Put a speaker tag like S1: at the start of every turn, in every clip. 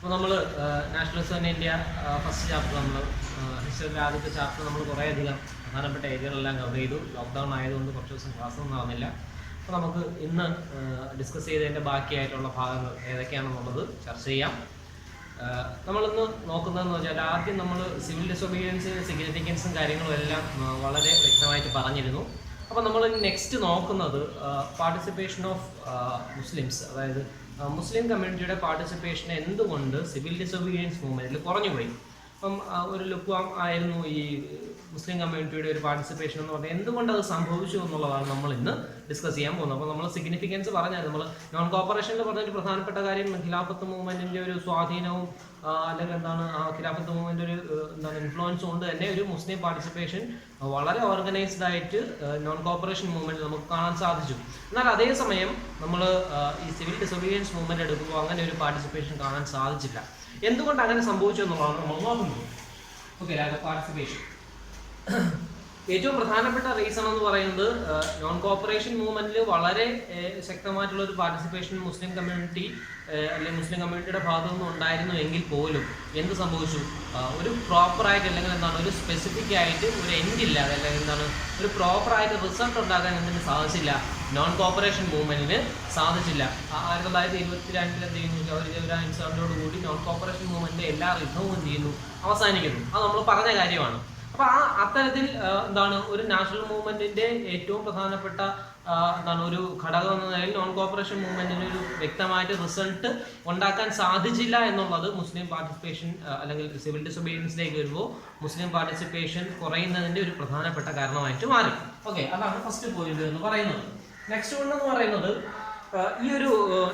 S1: അപ്പോൾ നമ്മൾ nationalism in India first chapter നമ്മൾ ഹിസ്റ്ററിയിലെ ആദ്യത്തെ ചാപ്റ്റർ നമ്മൾ കുറേയധികം പ്രധാനപ്പെട്ട ഏരിയകളെല്ലാം കവർ ചെയ്തു. ലോക്ക്ഡൗൺ ആയതുകൊണ്ട് കുറച്ച് ദിവസം ക്ലാസ്സൊന്നും നടന്നില്ല. അപ്പോൾ നമുക്ക് ഇന്ന് ഡിസ്കസ് ചെയ്തതിൻ്റെ ബാക്കിയായിട്ടുള്ള ഭാഗങ്ങൾ ഏതൊക്കെയാണെന്നുള്ളത് ചർച്ച ചെയ്യാം. നമ്മളിന്ന് നോക്കുന്നതെന്ന് വെച്ചാൽ ആദ്യം നമ്മൾ സിവിൽ ഡിസൊബീഡിയൻസ് സിഗ്നിഫിക്കൻസും കാര്യങ്ങളും എല്ലാം വളരെ വ്യക്തമായിട്ട് പറഞ്ഞിരുന്നു. അപ്പോൾ നമ്മൾ നെക്സ്റ്റ് നോക്കുന്നത് പാർട്ടിസിപ്പേഷൻ ഓഫ് മുസ്ലിംസ്, അതായത് മുസ്ലിം കമ്മ്യൂണിറ്റിയുടെ പാർട്ടിസിപ്പേഷൻ എന്തുകൊണ്ട് സിവിൽ ഡിസൊബീഡിയൻസ് മൂവ്മെൻറ്റിൽ കുറഞ്ഞുപോയി. അപ്പം ഒരു ലുക്ക് ആയിരുന്നു ഈ മുസ്ലിം കമ്മ്യൂണിറ്റിയുടെ ഒരു പാർട്ടിസിപ്പേഷൻ എന്ന് പറഞ്ഞാൽ എന്തുകൊണ്ട് അത് സംഭവിച്ചു എന്നുള്ളതാണ് നമ്മൾ ഇന്ന് ഡിസ്കസ് ചെയ്യാൻ പോകുന്നത്. അപ്പോൾ നമ്മൾ സിഗ്നിഫിക്കൻസ് പറഞ്ഞാൽ നമ്മൾ നോൺ കോപ്പറേഷനിൽ പറഞ്ഞൊരു പ്രധാനപ്പെട്ട കാര്യം ഖിലാഫത്ത് മൂവ്മെൻറ്റിൻ്റെ ഒരു സ്വാധീനവും അല്ലെങ്കിൽ എന്താണ് ഖിലാഫത്ത് മൂവ്മെൻ്റ് ഒരു ഇൻഫ്ലുവൻസ് കൊണ്ട് തന്നെ ഒരു മുസ്ലിം പാർട്ടിസിപ്പേഷൻ വളരെ ഓർഗനൈസ്ഡ് ആയിട്ട് നോൺ കോപ്പറേഷൻ മൂവ്മെൻറ്റ് നമുക്ക് കാണാൻ സാധിച്ചു. എന്നാൽ അതേസമയം നമ്മൾ ഈ സിവിൽ ഡിസൊബീഡിയൻസ് മൂവ്മെൻറ്റ് എടുക്കുമ്പോൾ അങ്ങനെ ഒരു പാർട്ടിസിപ്പേഷൻ കാണാൻ സാധിച്ചില്ല. എന്തുകൊണ്ട് അങ്ങനെ സംഭവിച്ചു എന്നുള്ളതാണ് നമ്മൾ നോക്കുന്നത്. Okay, lack of participation. ഏറ്റവും പ്രധാനപ്പെട്ട റീസൺ എന്ന് പറയുന്നത് നോൺ കോപ്പറേഷൻ മൂവ്മെന്റിൽ വളരെ ശക്തമായിട്ടുള്ള ഒരു പാർട്ടിസിപ്പേഷൻ മുസ്ലിം കമ്മ്യൂണിറ്റി അല്ലെങ്കിൽ മുസ്ലിം കമ്മ്യൂണിറ്റിയുടെ ഭാഗത്തു നിന്ന് ഉണ്ടായിരുന്നു എങ്കിൽ പോലും എന്ത് സംഭവിച്ചു, ഒരു പ്രോപ്പറായിട്ട് അല്ലെങ്കിൽ എന്താണ് ഒരു സ്പെസിഫിക് ആയിട്ട് ഒരു എൻഡ് ഇല്ലാതെ അല്ലെങ്കിൽ എന്താണ് ഒരു പ്രോപ്പറായിട്ട് റിസൾട്ട് ഉണ്ടാക്കാൻ എന്തിന് സാധിച്ചില്ല, നോൺ കോപ്പറേഷൻ മൂവ്മെന്റിന് സാധിച്ചില്ല. 1922 എന്ത് ചെയ്യുന്നു, ജവഹർലാൽ ഇൻസിഡന്റോടുകൂടി നോൺ കോപ്പറേഷൻ മൂവ്മെന്റിന്റെ എല്ലാ റിഥവും എന്ത് ചെയ്യുന്നു, അവസാനിക്കുന്നു. അത് നമ്മൾ പറഞ്ഞ കാര്യമാണ്. അപ്പോൾ അത്തരത്തിൽ എന്താണ് ഒരു നാഷണൽ മൂവ്മെന്റിന്റെ ഏറ്റവും പ്രധാനപ്പെട്ട എന്താണ് ഒരു ഘടകം എന്ന നിലയിൽ നോൺ കോപ്പറേഷൻ മൂവ്മെന്റിന് ഒരു വ്യക്തമായിട്ട് റിസൾട്ട് ഉണ്ടാക്കാൻ സാധിച്ചില്ല എന്നുള്ളത് മുസ്ലിം പാർട്ടിസിപ്പേഷൻ അല്ലെങ്കിൽ സിവിൽ ഡിസൊബീഡിയൻസിലേക്ക് വരുമ്പോൾ മുസ്ലിം പാർട്ടിസിപ്പേഷൻ കുറയുന്നതിന്റെ ഒരു പ്രധാനപ്പെട്ട കാരണമായിട്ട് മാറി. ഓക്കെ, അതാണ് ഫസ്റ്റ് പോയിന്റ് എന്ന് പറയുന്നത്. നെക്സ്റ്റ് വൺ എന്ന് പറയുന്നത് ഈ ഒരു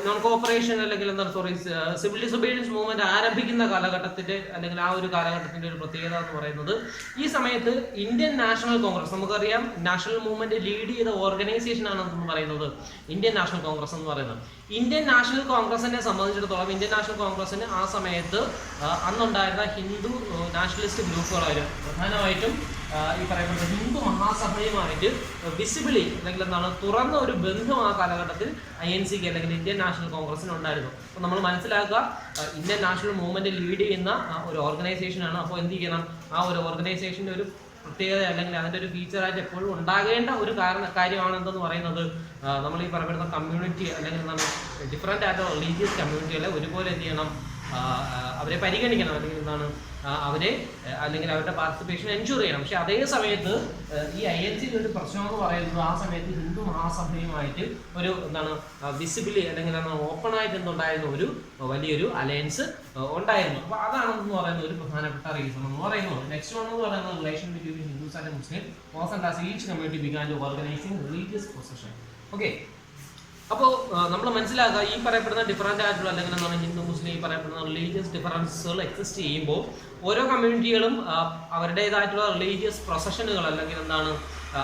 S1: നോൺ കോപ്പറേഷൻ അല്ലെങ്കിൽ എന്താണ് സിവിൽ ഡിസൊബീഡിയൻസ് മൂവ്മെന്റ് ആരംഭിക്കുന്ന കാലഘട്ടത്തിന്റെ അല്ലെങ്കിൽ ആ ഒരു കാലഘട്ടത്തിന്റെ ഒരു പ്രത്യേകത എന്ന് പറയുന്നത് ഈ സമയത്ത് ഇന്ത്യൻ നാഷണൽ കോൺഗ്രസ്, നമുക്കറിയാം നാഷണൽ മൂവ്മെന്റ് ലീഡ് ചെയ്ത ഓർഗനൈസേഷൻ ആണെന്ന് പറയുന്നത് ഇന്ത്യൻ നാഷണൽ കോൺഗ്രസ് എന്ന് പറയുന്നത്. ഇന്ത്യൻ നാഷണൽ കോൺഗ്രസിനെ സംബന്ധിച്ചിടത്തോളം ഇന്ത്യൻ നാഷണൽ കോൺഗ്രസിന് ആ സമയത്ത് അന്നുണ്ടായിരുന്ന ഹിന്ദു നാഷണലിസ്റ്റ് ഗ്രൂപ്പുകളായിരുന്നു പ്രധാനമായിട്ടും ഈ പറയപ്പെടുന്ന ഹിന്ദു മഹാസഭയുമായിട്ട് വിസിബിളി അല്ലെങ്കിൽ എന്താണ് തുറന്ന ഒരു ബന്ധം ആ കാലഘട്ടത്തിൽ INCക്ക് അല്ലെങ്കിൽ ഇന്ത്യൻ നാഷണൽ കോൺഗ്രസിന് ഉണ്ടായിരുന്നു. അപ്പോൾ നമ്മൾ മനസ്സിലാക്കുക, ഇന്ത്യൻ നാഷണൽ മൂവ്മെന്റ് ലീഡ് ചെയ്യുന്ന ഒരു ഓർഗനൈസേഷനാണ്. അപ്പോൾ എന്ത് ചെയ്യണം, ആ ഒരു ഓർഗനൈസേഷൻ്റെ ഒരു പ്രത്യേകത അല്ലെങ്കിൽ അതിൻ്റെ ഒരു ഫീച്ചറായിട്ട് എപ്പോഴും ഉണ്ടാകേണ്ട ഒരു കാര്യമാണ് എന്തെന്ന് പറയുന്നത്, നമ്മൾ ഈ പറയപ്പെടുന്ന കമ്മ്യൂണിറ്റി അല്ലെങ്കിൽ എന്താണ് ഡിഫറെൻ്റ് ആയിട്ടുള്ള റിലീജിയസ് കമ്മ്യൂണിറ്റികളെ ഒരുപോലെ എന്ത് ചെയ്യണം, അവരെ പരിഗണിക്കണം അല്ലെങ്കിൽ എന്താണ് അവരെ അല്ലെങ്കിൽ അവരുടെ പാർട്ടിസിപ്പേഷൻ എൻഷുർ ചെയ്യണം. പക്ഷെ അതേ സമയത്ത് ഈ INCയുടെ ഒരു പ്രശ്നം എന്ന് പറയുന്നത് ആ സമയത്ത് ഹിന്ദു മഹാസഭയുമായിട്ട് ഒരു എന്താണ് വിസിബിലി അല്ലെങ്കിൽ ഓപ്പൺ ആയിട്ട് എന്തുണ്ടായിരുന്നു, ഒരു വലിയൊരു അലയൻസ് ഉണ്ടായിരുന്നു. അപ്പോൾ അതാണെന്ന് പറയുന്ന ഒരു പ്രധാനപ്പെട്ട റീസൺ എന്ന് പറയുന്നത്. നെക്സ്റ്റ് വൺ എന്ന് പറയുന്നത് relation between Hindus and Muslim was as each community began to organising religious position. Okay, അപ്പോൾ നമ്മൾ മനസ്സിലാക്കുക, ഈ പറയപ്പെടുന്ന ഡിഫറൻ്റ് ആയിട്ടുള്ള അല്ലെങ്കിൽ എന്താണ് ഹിന്ദു മുസ്ലിം ഈ പറയപ്പെടുന്ന റിലീജിയസ് ഡിഫറൻസുകൾ എക്സിസ്റ്റ് ചെയ്യുമ്പോൾ ഓരോ കമ്മ്യൂണിറ്റികളും അവരുടേതായിട്ടുള്ള റിലീജിയസ് പ്രൊസഷനുകൾ അല്ലെങ്കിൽ എന്താണ്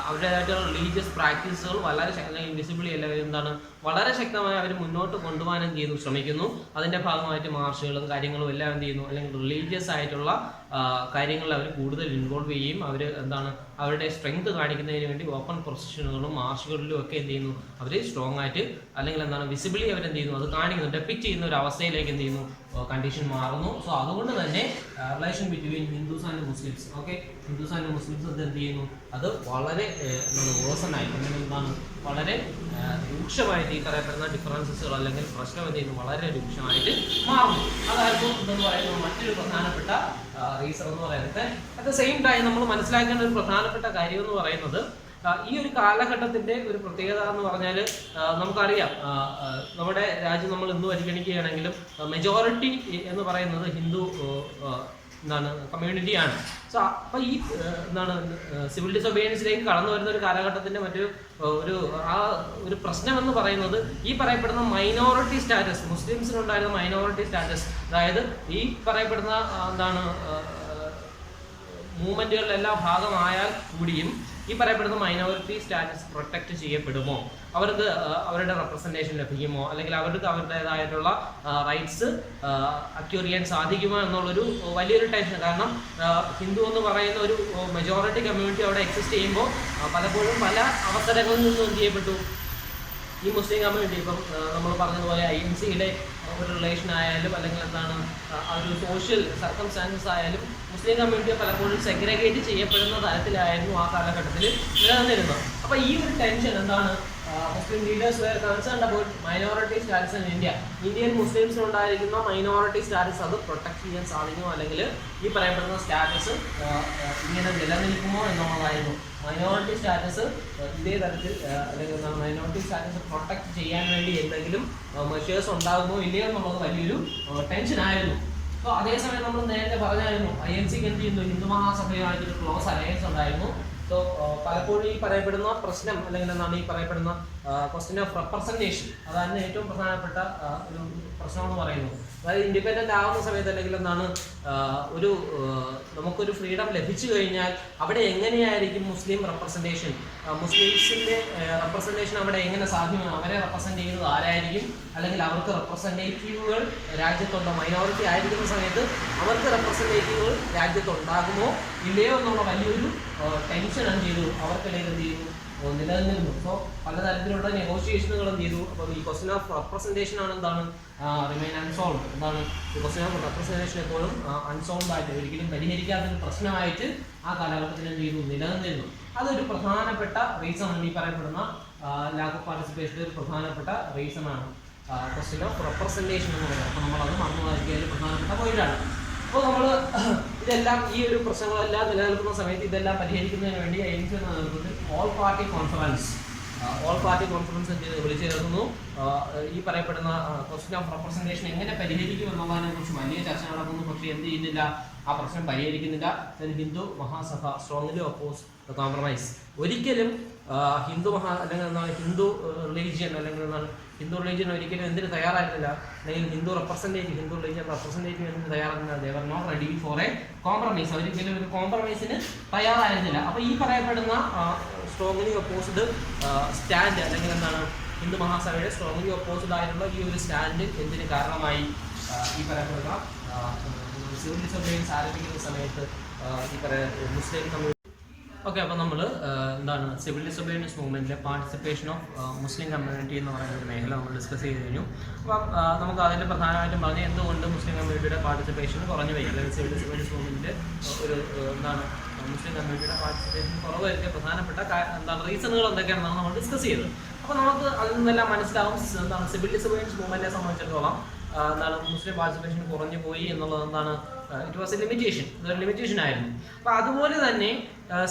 S1: അവരുടേതായിട്ടുള്ള റിലീജിയസ് പ്രാക്ടീസുകൾ വളരെ അല്ലെങ്കിൽ വിസിബിളി അല്ലെങ്കിൽ എന്താണ് വളരെ ശക്തമായി അവർ മുന്നോട്ട് കൊണ്ടുപോകാൻ എന്ത് ചെയ്യുന്നു, ശ്രമിക്കുന്നു. അതിൻ്റെ ഭാഗമായിട്ട് മാർച്ചുകളും കാര്യങ്ങളും എല്ലാം എന്ത് ചെയ്യുന്നു, അല്ലെങ്കിൽ റിലീജിയസ് ആയിട്ടുള്ള കാര്യങ്ങളിൽ അവർ കൂടുതൽ ഇൻവോൾവ് ചെയ്യുകയും അവർ എന്താണ് അവരുടെ സ്ട്രെങ്ത് കാണിക്കുന്നതിന് വേണ്ടി ഓപ്പൺ പ്രൊസഷനുകളും മാർച്ചുകളിലും ഒക്കെ എന്ത് ചെയ്യുന്നു, അവർ സ്ട്രോങ് ആയിട്ട് അല്ലെങ്കിൽ എന്താണ് വിസിബിളി അവരെന്ത് ചെയ്യുന്നു, അത് കാണിക്കുന്നു, ഡെപ്പിക്റ്റ് ചെയ്യുന്ന ഒരു അവസ്ഥയിലേക്ക് എന്ത് ചെയ്യുന്നു, കണ്ടീഷൻ മാറുന്നു. സോ അതുകൊണ്ട് തന്നെ relation between Hindus and Muslims, okay, Hindus and Muslims അത് എന്ത് ചെയ്യുന്നു, അത് വളരെ വേഴ്സണായിട്ട് അല്ലെങ്കിൽ എന്താണ് വളരെ രൂക്ഷമായിട്ട് ഈ പറയപ്പെടുന്ന ഡിഫറൻസസുകൾ അല്ലെങ്കിൽ പ്രശ്നം എന്ത് ചെയ്യുന്നു, വളരെ രൂക്ഷമായിട്ട് മാറുന്നു. അതായിരുന്നു എന്ന് പറയുന്നത് മറ്റൊരു പ്രധാനപ്പെട്ട റീസൺ എന്ന് പറയുന്നത്. അറ്റ് ദ സെയിം ടൈം നമ്മൾ മനസ്സിലാക്കേണ്ട ഒരു പ്രധാനപ്പെട്ട കാര്യം എന്ന് പറയുന്നത് ഈ ഒരു കാലഘട്ടത്തിന്റെ ഒരു പ്രത്യേകത എന്ന് പറഞ്ഞാൽ നമുക്കറിയാം, നമ്മുടെ രാജ്യം നമ്മൾ ഇന്ന് പരിഗണിക്കുകയാണെങ്കിലും മെജോറിറ്റി എന്ന് പറയുന്നത് ഹിന്ദു എന്താണ് കമ്മ്യൂണിറ്റിയാണ്. സോ അപ്പോൾ ഈ എന്താണ് സിവിൽ ഡിസൊബീഡിയൻസിലേക്ക് കടന്നു വരുന്ന ഒരു കാലഘട്ടത്തിന്റെ ഒരു പ്രശ്നം എന്ന് പറയുന്നത് ഈ പറയപ്പെടുന്ന മൈനോറിറ്റി സ്റ്റാറ്റസ്, മുസ്ലിംസിനുണ്ടായിരുന്ന മൈനോറിറ്റി സ്റ്റാറ്റസ്, അതായത് ഈ പറയപ്പെടുന്ന എന്താണ് മൂവ്മെന്റുകളിലെല്ലാം ഭാഗമായാൽ കൂടിയും ഈ പറയപ്പെടുന്ന മൈനോറിറ്റി സ്റ്റാറ്റസ് പ്രൊട്ടക്റ്റ് ചെയ്യപ്പെടുമോ, അവർക്ക് അവരുടെ റെപ്രസെൻറ്റേഷൻ ലഭിക്കുമോ, അല്ലെങ്കിൽ അവർക്ക് അവരുടേതായിട്ടുള്ള റൈറ്റ്സ് അക്യൂർ ചെയ്യാൻ സാധിക്കുമോ എന്നുള്ളൊരു വലിയൊരു ടെൻഷൻ. കാരണം ഹിന്ദു എന്ന് പറയുന്ന ഒരു മെജോറിറ്റി കമ്മ്യൂണിറ്റി അവിടെ എക്സിസ്റ്റ് ചെയ്യുമ്പോൾ പലപ്പോഴും പല അവസരങ്ങളിൽ നിന്നും എന്ത് ചെയ്യപ്പെട്ടു, ഈ മുസ്ലിം കമ്മ്യൂണിറ്റി ഇപ്പം നമ്മൾ പറഞ്ഞതുപോലെ INCയുടെ ഒരു റിലേഷൻ ആയാലും അല്ലെങ്കിൽ എന്താണ് ഒരു സോഷ്യൽ സർക്കംസ്റ്റാൻസസ് ആയാലും മുസ്ലിം കമ്മ്യൂണിറ്റി പലപ്പോഴും സെഗ്രിഗേറ്റ് ചെയ്യപ്പെടുന്ന തരത്തിലായിരുന്നു ആ കാലഘട്ടത്തിൽ നിലനിന്നിരുന്നത്. അപ്പോൾ ഈ ഒരു ടെൻഷൻ എന്താണ്, Muslim leaders were concerned about minority status in India. Indian മുസ്ലിംസിന് ഉണ്ടായിരിക്കുന്ന മൈനോറിറ്റി സ്റ്റാറ്റസ് അത് പ്രൊട്ടക്ട് ചെയ്യാൻ സാധിക്കുമോ, അല്ലെങ്കിൽ ഈ പറയപ്പെടുന്ന സ്റ്റാറ്റസ് ഇങ്ങനെ നിലനിൽക്കുമോ എന്നുള്ളതായിരുന്നു. മൈനോറിറ്റി സ്റ്റാറ്റസ് ഇതേ തരത്തിൽ അല്ലെങ്കിൽ മൈനോറിറ്റി സ്റ്റാറ്റസ് പ്രൊട്ടക്ട് ചെയ്യാൻ വേണ്ടി എന്തെങ്കിലും മെഷേഴ്സ് ഉണ്ടാകുമോ ഇല്ലയോ എന്നുള്ളത് വലിയൊരു ടെൻഷനായിരുന്നു. അപ്പോൾ അതേസമയം നമ്മൾ നേരത്തെ പറഞ്ഞായിരുന്നു INCക്ക് എന്ത് ചെയ്യുന്നു, ഹിന്ദു മഹാസഭയുമായിട്ടൊരു ക്ലോസ് അലയൻസ് ഉണ്ടായിരുന്നു. സോ പലപ്പോഴും ഈ പറയപ്പെടുന്ന പ്രശ്നം അല്ലെങ്കിൽ എന്താണ് ഈ പറയപ്പെടുന്ന ക്വസ്റ്റ്യൻ ഓഫ് റെപ്രസെന്റേഷൻ, അതാണ് ഏറ്റവും പ്രധാനപ്പെട്ട ഒരു പ്രശ്നം എന്ന് പറയുന്നത്. അതായത് ഇൻഡിപെൻഡന്റ് ആവുന്ന സമയത്ത് അല്ലെങ്കിൽ എന്താണ് ഒരു നമുക്കൊരു ഫ്രീഡം ലഭിച്ചു കഴിഞ്ഞാൽ അവിടെ എങ്ങനെയായിരിക്കും മുസ്ലിം റെപ്രസെന്റേഷൻ, മുസ്ലിംസിന്റെ റെപ്രസെന്റേഷൻ അവിടെ എങ്ങനെ സാധ്യമാണ്, അവരെ റെപ്രസെന്റ് ചെയ്യുന്നത് ആരായിരിക്കും, അല്ലെങ്കിൽ അവർക്ക് റെപ്രസെന്റേറ്റീവുകൾ രാജ്യത്തുണ്ടോ, മൈനോറിറ്റി ആയിരിക്കുന്ന സമയത്ത് അവർക്ക് റെപ്രസെന്റേറ്റീവുകൾ രാജ്യത്തുണ്ടാകുമോ ഇല്ലയോ എന്നുള്ള വലിയൊരു ടെൻഷൻ എന്ത് ചെയ്തു അവർക്കിടയിൽ എന്ത് ചെയ്തു നിലനിന്നിരുന്നു. സോ പലതരത്തിലുള്ള നെഗോഷിയേഷനുകൾ എന്ത് ചെയ്തു. അപ്പോൾ ഈ ക്വസ്റ്റ്യൻ ഓഫ് റെപ്രസെന്റേഷൻ ആണ് എന്താണ് റിമൈൻ അൺസോൾവ്. എന്താണ് ഈ ക്വസ്റ്റ്യൻ ഓഫ് റെപ്രസെന്റേഷൻ എപ്പോഴും അൺസോൾവ് ആയിട്ട് ഒരിക്കലും പരിഹരിക്കാത്തൊരു പ്രശ്നമായിട്ട് ആ കാലഘട്ടത്തിൽ എന്ത് ചെയ്തു നിലനിന്നിരുന്നു. അതൊരു പ്രധാനപ്പെട്ട റീസൺ ആണ്, ഈ പറയപ്പെടുന്ന ലാക്ക് ഓഫ് പാർട്ടിസിപ്പേഷൻ്റെ ഒരു പ്രധാനപ്പെട്ട റീസൺ ആണ് ക്വസ്റ്റ്യൻ ഓഫ് റെപ്രസെന്റേഷൻ എന്ന് പറയുന്നത്. അപ്പോൾ നമ്മളത് മറന്നുപോയിരിക്കുക പ്രധാനപ്പെട്ട പോയിന്റാണ്. അപ്പോൾ നമ്മൾ ഇതെല്ലാം ഈ ഒരു പ്രശ്നങ്ങളെല്ലാം നിലനിൽക്കുന്ന സമയത്ത് ഇതെല്ലാം പരിഹരിക്കുന്നതിന് വേണ്ടി INC എന്ന നേതൃത്വത്തിൽ ഓൾ പാർട്ടി കോൺഫറൻസ് വിളിച്ചു ചേർക്കുന്നു. ഈ പറയപ്പെടുന്ന ക്വസ്റ്റ്യൻ ഓഫ് റെപ്രസെന്റേഷൻ എങ്ങനെ പരിഹരിക്കും എന്നുള്ളതിനെ കുറിച്ച് വലിയ ചർച്ച നടക്കുന്നു. പക്ഷേ എന്ത് ചെയ്യുന്നില്ല, ആ പ്രശ്നം പരിഹരിക്കുന്നില്ല. Hindu Mahasabha strongly oppose the compromise. ഒരിക്കലും ഹിന്ദു അല്ലെങ്കിൽ എന്താണ് ഹിന്ദു റിലീജിയൻ അല്ലെങ്കിൽ എന്താണ് ഹിന്ദു റിലീജിയൻ ഒരിക്കലും എന്തിന് തയ്യാറായിരുന്നില്ല, അല്ലെങ്കിൽ ഹിന്ദു റിലീജിയൻ റെപ്രസെന്റേറ്റീവ് എന്തിന് തയ്യാറായിരുന്നില്ല. They were not ready for a compromise. ഒരിക്കലും ഒരു കോംപ്രമൈസിന് തയ്യാറായിരുന്നില്ല. അപ്പോൾ ഈ പറയപ്പെടുന്ന സ്ട്രോങ്ലി ഒപ്പോസ്ഡ് സ്റ്റാൻഡ് അല്ലെങ്കിൽ എന്താണ് ഹിന്ദു മഹാസഭയുടെ സ്ട്രോങ്ലി ഒപ്പോസ്ഡ് ആയിട്ടുള്ള ഈ ഒരു സ്റ്റാൻഡ് എന്തിന് കാരണമായി, ഈ പറയപ്പെടുന്ന സിവിൽ ഡിസൊബീഡിയൻസ് ആരംഭിക്കുന്ന സമയത്ത് ഈ മുസ്ലിം കമ്മ്യൂണിറ്റി. ഓക്കെ, അപ്പോൾ നമ്മൾ എന്താണ് സിവിൽ ഡിസൊബീഡിയൻസ് മൂവ്മെൻറ്റിലെ പാർട്ടിസിപ്പേഷൻ ഓഫ് മുസ്ലിം കമ്മ്യൂണിറ്റി എന്ന് പറയുന്ന ഒരു മേഖല നമ്മൾ ഡിസ്കസ് ചെയ്ത് കഴിഞ്ഞു. അപ്പം നമുക്ക് അതിൽ പ്രധാനമായിട്ടും പറഞ്ഞ് എന്തുകൊണ്ട് മുസ്ലിം കമ്മ്യൂണിറ്റിയുടെ പാർട്ടിസിപ്പേഷൻ കുറഞ്ഞു പോയി, അല്ലെങ്കിൽ സിവിൽ ഡിസൊബീഡിയൻസ് മൂവ്മെൻറ്റിൻ്റെ ഒരു എന്താണ് മുസ്ലിം കമ്മ്യൂണിറ്റിയുടെ പാർട്ടിസിപ്പേഷൻ കുറവ് വരുത്തിയ പ്രധാനപ്പെട്ട എന്താണ് റീസണുകൾ എന്തൊക്കെയാണെന്നാണ് നമ്മൾ ഡിസ്കസ് ചെയ്തത്. അപ്പോൾ നമുക്ക് അതിൽ നിന്നെല്ലാം മനസ്സിലാവും എന്താണ് സിവിൽ ഡിസൊബീഡിയൻസ് മൂവ്മെൻറ്റിനെ സംബന്ധിച്ചിടത്തോളം എന്താണ് മുസ്ലിം പാർട്ടിസിപ്പേഷൻ കുറഞ്ഞു പോയി എന്നുള്ളത് എന്താണ്, ഇറ്റ് വാസ് എ ലിമിറ്റേഷൻ, ഇതൊരു ലിമിറ്റേഷൻ ആയിരുന്നു. അപ്പോൾ അതുപോലെ തന്നെ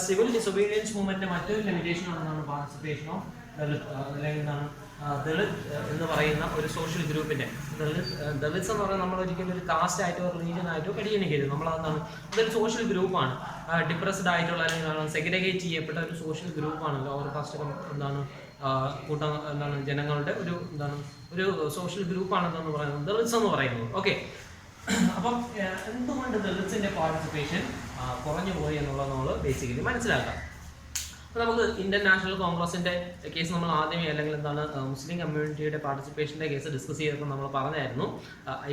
S1: സിവിൽ ഡിസൊബീഡിയൻസ് മൂവ്മെൻറ്റിൻ്റെ മറ്റൊരു ലിമിറ്റേഷൻ ആണെന്നാണ് പാർട്ടിസിപ്പേഷൻ ഓഫ് ദളിത്, അല്ലെങ്കിൽ എന്താണ് ദളിത് എന്ന് പറയുന്ന ഒരു സോഷ്യൽ ഗ്രൂപ്പിൻ്റെ. ദളിത്സ് എന്ന് പറയുന്നത് നമ്മൾ ഒരിക്കലും ഒരു കാസ്റ്റ് ആയിട്ടോ റിലീജിയൻ ആയിട്ടോ പരിഗണിക്കരുത്. നമ്മളതെന്താണ് അതൊരു സോഷ്യൽ ഗ്രൂപ്പാണ്, ഡിപ്രസ്ഡ് ആയിട്ടുള്ള അല്ലെങ്കിൽ സെഗ്രിഗേറ്റ് ചെയ്യപ്പെട്ട ഒരു സോഷ്യൽ ഗ്രൂപ്പാണ്. ലോവർ കാസ്റ്റ് എന്താണ് കൂട്ടം എന്താണ് ജനങ്ങളുടെ ഒരു എന്താണ് ഒരു സോഷ്യൽ ഗ്രൂപ്പാണെന്ന് പറയുന്നത് ദളിത്സ് എന്ന് പറയുന്നത്. ഓക്കെ, അപ്പം എന്തുകൊണ്ട് ദളിത്സിൻ്റെ പാർട്ടിസിപ്പേഷൻ കുറഞ്ഞു പോയി എന്നുള്ളത് നമ്മൾ ബേസിക്കലി മനസ്സിലാക്കാം. അപ്പോൾ നമുക്ക് ഇന്ത്യൻ നാഷണൽ കോൺഗ്രസിൻ്റെ കേസ് നമ്മൾ ആദ്യമേ അല്ലെങ്കിൽ എന്താണ് മുസ്ലിം കമ്മ്യൂണിറ്റിയുടെ പാർട്ടിസിപ്പേഷൻ്റെ കേസ് ഡിസ്കസ് ചെയ്തപ്പോൾ നമ്മൾ പറഞ്ഞായിരുന്നു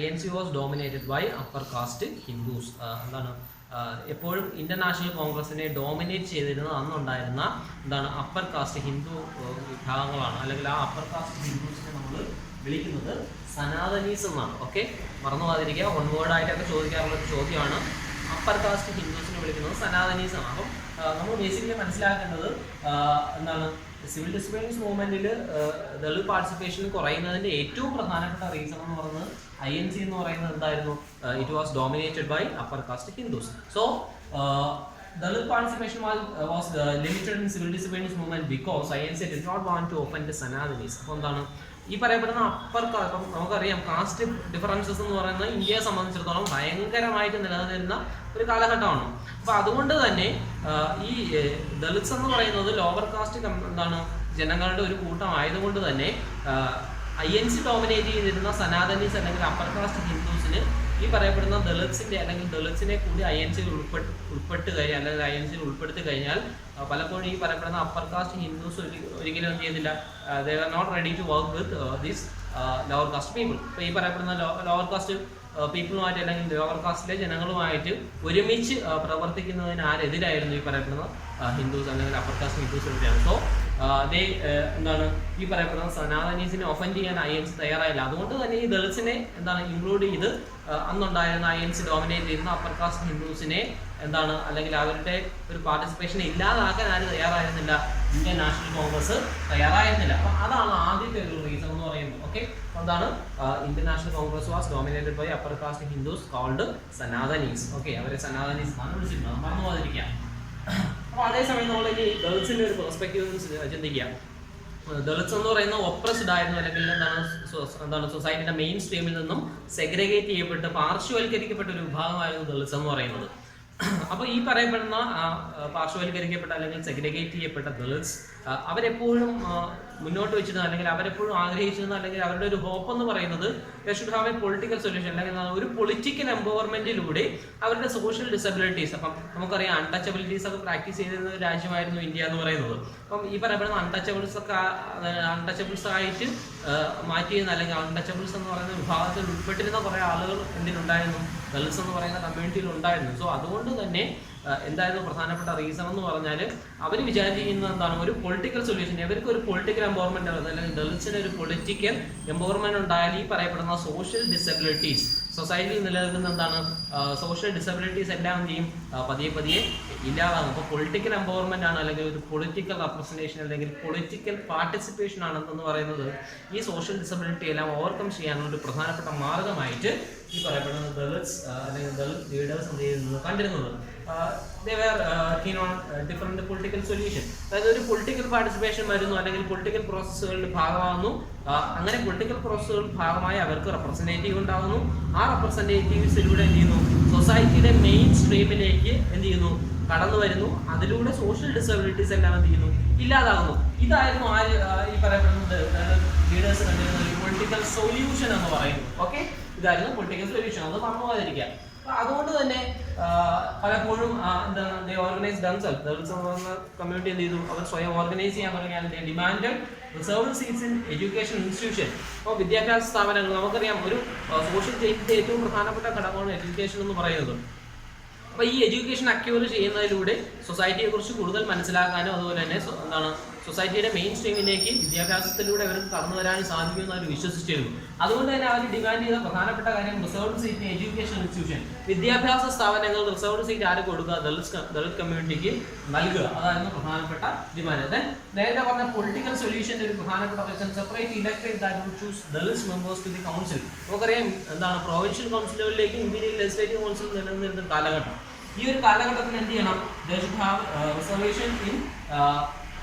S1: INC was dominated by upper caste Hindus. എന്താണ് എപ്പോഴും ഇന്ത്യൻ നാഷണൽ കോൺഗ്രസിനെ ഡോമിനേറ്റ് ചെയ്തിരുന്നത് അന്നുണ്ടായിരുന്ന എന്താണ് അപ്പർ കാസ്റ്റ് ഹിന്ദു വിഭാഗങ്ങളാണ്, അല്ലെങ്കിൽ ആ അപ്പർ കാസ്റ്റ് ഹിന്ദുസിനെ നമ്മൾ വിളിക്കുന്നത് സനാതനീസ് എന്നാണ്. ഓക്കെ, മറന്നു പോകാതിരിക്കുക, വൺ വേർഡായിട്ടൊക്കെ ചോദിക്കാറുള്ള ഒരു ചോദ്യമാണ്. അപ്പർ കാസ്റ്റ് ഹിന്ദുസിനെ വിളിക്കുന്നത് സനാതനീസ് ആണ്. അപ്പം നമ്മൾ ബേസിക്കലി മനസ്സിലാക്കേണ്ടത് എന്താണ് സിവിൽ ഡിസൊബീഡിയൻസ് മൂവ്മെന്റിൽ ദളിത് പാർട്ടിസിപ്പേഷൻ കുറയുന്നതിന്റെ ഏറ്റവും പ്രധാനപ്പെട്ട റീസൺ എന്ന് പറയുന്നത് INC എന്ന് പറയുന്നത് എന്തായിരുന്നു, it was dominated by upper caste Hindus. So Dalit participation was limited in civil disobedience movement because INC did not want to offend Sanatanis. അപ്പോൾ എന്താണ് ഈ പറയപ്പെടുന്ന അപ്പർ ഇപ്പം നമുക്കറിയാം കാസ്റ്റ് ഡിഫറൻസസ് എന്ന് പറയുന്നത് ഇന്ത്യയെ സംബന്ധിച്ചിടത്തോളം ഭയങ്കരമായിട്ട് നിലനിന്നിരുന്ന ഒരു കാലഘട്ടമാണ്. അപ്പോൾ അതുകൊണ്ട് തന്നെ ഈ ദളിത്സ് എന്ന് പറയുന്നത് ലോവർ കാസ്റ്റ് എന്താണ് ജനങ്ങളുടെ ഒരു കൂട്ടമായതുകൊണ്ട് തന്നെ INC ഡോമിനേറ്റ് ചെയ്തിരുന്ന സനാതനീസ് അല്ലെങ്കിൽ അപ്പർ കാസ്റ്റ് ഹിന്ദുസിന് ഈ പറയപ്പെടുന്ന ദളിത്സിന്റെ അല്ലെങ്കിൽ ദളിത്സിനെ കൂടി INC ഉൾപ്പെട്ട് കഴിഞ്ഞാൽ അല്ലെങ്കിൽ INC ഉൾപ്പെടുത്തി കഴിഞ്ഞാൽ പലപ്പോഴും ഈ പറയപ്പെടുന്ന അപ്പർ കാസ്റ്റ് ഹിന്ദുസ് ഒരിക്കലും എന്ത് ചെയ്യുന്നില്ല, they are not ready to work with these lower caste people. ഇപ്പോൾ ഈ പറയപ്പെടുന്ന ലോവർ കാസ്റ്റ് പീപ്പിളുമായിട്ട് അല്ലെങ്കിൽ ലോവർ കാസ്റ്റിലെ ജനങ്ങളുമായിട്ട് ഒരുമിച്ച് പ്രവർത്തിക്കുന്നതിന് ആരെതിരായിരുന്നു ഈ പറയപ്പെടുന്ന ഹിന്ദുസ് അല്ലെങ്കിൽ അപ്പർ കാസ്റ്റ് ഹിന്ദുസ് എതിരാണ്. സോ എന്താണ് ഈ പറയപ്പെടുന്ന സനാതനീസിനെ ഒഫൻഡ് ചെയ്യാൻ INC തയ്യാറായില്ല. അതുകൊണ്ട് തന്നെ ഈ ദളിത്സിനെ എന്താണ് ഇൻക്ലൂഡ് ചെയ്ത് അന്നുണ്ടായിരുന്ന INC ഡോമിനേറ്റ് ചെയ്യുന്ന അപ്പർ കാസ്റ്റ് ഹിന്ദുസിനെ എന്താണ് അല്ലെങ്കിൽ അവരുടെ ഒരു പാർട്ടിസിപ്പേഷൻ ഇല്ലാതാക്കാൻ ആരും തയ്യാറായിരുന്നില്ല, ഇന്ത്യൻ നാഷണൽ കോൺഗ്രസ് തയ്യാറായിരുന്നില്ല. അപ്പൊ അതാണ് ആദ്യത്തെ ഒരു റീസൺ എന്ന് പറയുന്നത്. ഓക്കെ, എന്താണ് Indian National Congress was dominated by upper caste Hindus called Sanatanis. Okay, അവരെ സനാതനീസ് എന്നാണ് വിളിച്ചിരുന്നത്, മറന്നു പോകാതിരിക്കാം. അപ്പൊ അതേസമയം നമ്മൾ ഇനി ദളിത്സിന്റെ ഒരു പെർസ്പെക്റ്റീവ് ചിന്തിക്കാം. ദളിത്സ് എന്ന് പറയുന്ന ഒപ്രസ്ഡ് ആയിരുന്നു, അല്ലെങ്കിൽ എന്താണ് സൊസൈറ്റിയുടെ മെയിൻ സ്ട്രീമിൽ നിന്നും സെഗ്രിഗേറ്റ് ചെയ്യപ്പെട്ട് പാർശ്വവൽക്കരിക്കപ്പെട്ട ഒരു വിഭാഗമായിരുന്നു ദളിത്സ് എന്ന് പറയുന്നത്. അപ്പൊ ഈ പറയപ്പെടുന്ന പാർശ്വവൽക്കരിക്കപ്പെട്ട അല്ലെങ്കിൽ സെഗ്രിഗേറ്റ് ചെയ്യപ്പെട്ട ദളിത്സ് അവരെപ്പോഴും മുന്നോട്ട് വെച്ചിരുന്ന അല്ലെങ്കിൽ അവരെപ്പോഴും ആഗ്രഹിച്ചിരുന്ന അല്ലെങ്കിൽ അവരുടെ ഒരു ഹോപ്പ് എന്ന് പറയുന്നത് should have A political solution, അല്ലെങ്കിൽ ഒരു പൊളിറ്റിക്കൽ എംപവർമെന്റിലൂടെ അവരുടെ സോഷ്യൽ ഡിസബിലിറ്റീസ്, അപ്പം നമുക്കറിയാം അൺടച്ചബിലിറ്റീസ് ഒക്കെ പ്രാക്ടീസ് ചെയ്തിരുന്ന ഒരു രാജ്യമായിരുന്നു ഇന്ത്യ എന്ന് പറയുന്നത്. അപ്പം ഈ പറയപ്പെടുന്ന അൺടച്ചബിൾസ് ആയിട്ട് മാറ്റിയിരുന്ന അല്ലെങ്കിൽ അൺടച്ചബിൾസ് എന്ന് പറയുന്ന വിഭാഗത്തിൽ ഉൾപ്പെട്ടിരുന്ന കുറെ ആളുകൾ എന്തിനുണ്ടായിരുന്നു, ദളിത്സ് എന്ന് പറയുന്ന കമ്മ്യൂണിറ്റിയിൽ ഉണ്ടായിരുന്നു. സോ അതുകൊണ്ട് തന്നെ എന്തായിരുന്നു പ്രധാനപ്പെട്ട റീസൺ എന്ന് പറഞ്ഞാൽ അവർ വിചാരിക്കുന്നത് എന്താണ്, ഒരു പൊളിറ്റിക്കൽ സൊല്യൂഷൻ, ഇവർക്ക് ഒരു പൊളിറ്റിക്കൽ എംപവർമെന്റ് അല്ലെങ്കിൽ ദളിത്സിന് ഒരു പൊളിറ്റിക്കൽ എംപവർമെന്റ് ഉണ്ടായാൽ ഈ പറയപ്പെടുന്ന സോഷ്യൽ ഡിസബിലിറ്റീസ് സൊസൈറ്റിയിൽ നിലനിൽക്കുന്ന എന്താണ് സോഷ്യൽ ഡിസബിലിറ്റീസ് എല്ലാം ചെയ്യും പതിയെ ഇല്ലാതാകും. അപ്പോൾ പൊളിറ്റിക്കൽ എംപവർമെന്റ് ആണ് അല്ലെങ്കിൽ ഒരു പൊളിറ്റിക്കൽ റെപ്രസെന്റേഷൻ അല്ലെങ്കിൽ പൊളിറ്റിക്കൽ പാർട്ടിസിപ്പേഷൻ ആണെന്ന് പറയുന്നത് ഈ സോഷ്യൽ ഡിസബിലിറ്റി എല്ലാം ഓവർകം ചെയ്യാനുള്ള ഒരു പ്രധാനപ്പെട്ട മാർഗമായിട്ട് ഈ പറയപ്പെടുന്ന ദളിത്സ് അല്ലെങ്കിൽ ദളിത് ലീഡേഴ്സ് എന്ത് ചെയ്യുന്നത് കണ്ടിരുന്നത്. they were keen on different political solution. അതായത് ഒരു പൊളിറ്റിക്കൽ പാർട്ടിസിപ്പേഷൻ വരുന്നു അല്ലെങ്കിൽ പൊളിറ്റിക്കൽ പ്രോസസ്സുകളുടെ ഭാഗമാകുന്നു. അങ്ങനെ പൊളിറ്റിക്കൽ പ്രോസസ്സുകളുടെ ഭാഗമായി അവർക്ക് റെപ്രസെന്റേറ്റീവ് ഉണ്ടാകുന്നു. ആ റെപ്രസെന്റേറ്റീവ്സിലൂടെ എന്ത് ചെയ്യുന്നു, സൊസൈറ്റിയുടെ മെയിൻ സ്ട്രീമിലേക്ക് എന്ത് ചെയ്യുന്നു, കടന്നു വരുന്നു. അതിലൂടെ സോഷ്യൽ ഡിസബിലിറ്റീസ് എല്ലാം എന്ത് ചെയ്യുന്നു, ഇല്ലാതാകുന്നു. ഇതായിരുന്നു ഈ പറയപ്പെടുന്നത് ലീഡേഴ്സ് കണ്ടിരുന്ന ഒരു പൊളിറ്റിക്കൽ സൊല്യൂഷൻ എന്ന് പറയുന്നത്. ഓക്കെ, ഇതായിരുന്നു പൊളിറ്റിക്കൽ സൊല്യൂഷൻ, അത് മറന്നു പോകാതിരിക്കുക. അതുകൊണ്ട് തന്നെ പലപ്പോഴും എന്താണ് ഓർഗനൈസ് ദംസെൽഫ്, ദളിത്സ് എന്ന് പറയുന്ന കമ്മ്യൂണിറ്റി എന്ത് ചെയ്തു, അവർ സ്വയം ഓർഗനൈസ് ചെയ്യാൻ തുടങ്ങിയാൽ demand reserved seats in education institution. അപ്പോൾ വിദ്യാഭ്യാസ സ്ഥാപനങ്ങൾ, നമുക്കറിയാം ഒരു സോഷ്യൽ ചേഞ്ചിന്റെ ഏറ്റവും പ്രധാനപ്പെട്ട ഘടകമാണ് എഡ്യൂക്കേഷൻ എന്ന് പറയുന്നത്. അപ്പോൾ ഈ എഡ്യൂക്കേഷൻ അക്യൂർ ചെയ്യുന്നതിലൂടെ സൊസൈറ്റിയെ കുറിച്ച് കൂടുതൽ മനസ്സിലാക്കാനും അതുപോലെ തന്നെ എന്താണ് സൊസൈറ്റിയുടെ മെയിൻ സ്ട്രീമിലേക്ക് വിദ്യാഭ്യാസത്തിലൂടെ അവർക്ക് കടന്നു വരാനും സാധിക്കുമെന്ന് അവർ വിശ്വസിച്ചിരുന്നു. അതുകൊണ്ട് തന്നെ അവർ ഡിമാൻഡ് ചെയ്ത പ്രധാനപ്പെട്ട കാര്യം റിസർവ്ഡ് സീറ്റ് എഡ്യൂക്കേഷൻ ഇൻസ്റ്റിറ്റ്യൂഷൻ, വിദ്യാഭ്യാസ സ്ഥാപനങ്ങൾ റിസർവ്ഡ് സീറ്റ് ആര് കൊടുക്കുക, ദളിത് കമ്മ്യൂണിറ്റിക്ക് നൽകുക. അതായിരുന്നു പ്രധാനപ്പെട്ട ഡിമാൻഡ്. നേരത്തെ പറഞ്ഞ പൊളിറ്റിക്കൽ സൊല്യൂഷന്റെ ഒരു പ്രധാനപ്പെട്ട reason separate electorate that would choose Dalit members to the council. നമുക്കറിയാം എന്താണ് പ്രൊവിൻഷ്യൽ കൗൺസിലുകളിലേക്ക് ഇമ്പീരിയൽ ലെജിസ്ലേറ്റീവ് കൗൺസിൽ നിലനിന്നിരുന്ന കാലഘട്ടം. ഈ ഒരു കാലഘട്ടത്തിൽ എന്ത് ചെയ്യണം, they should have reservation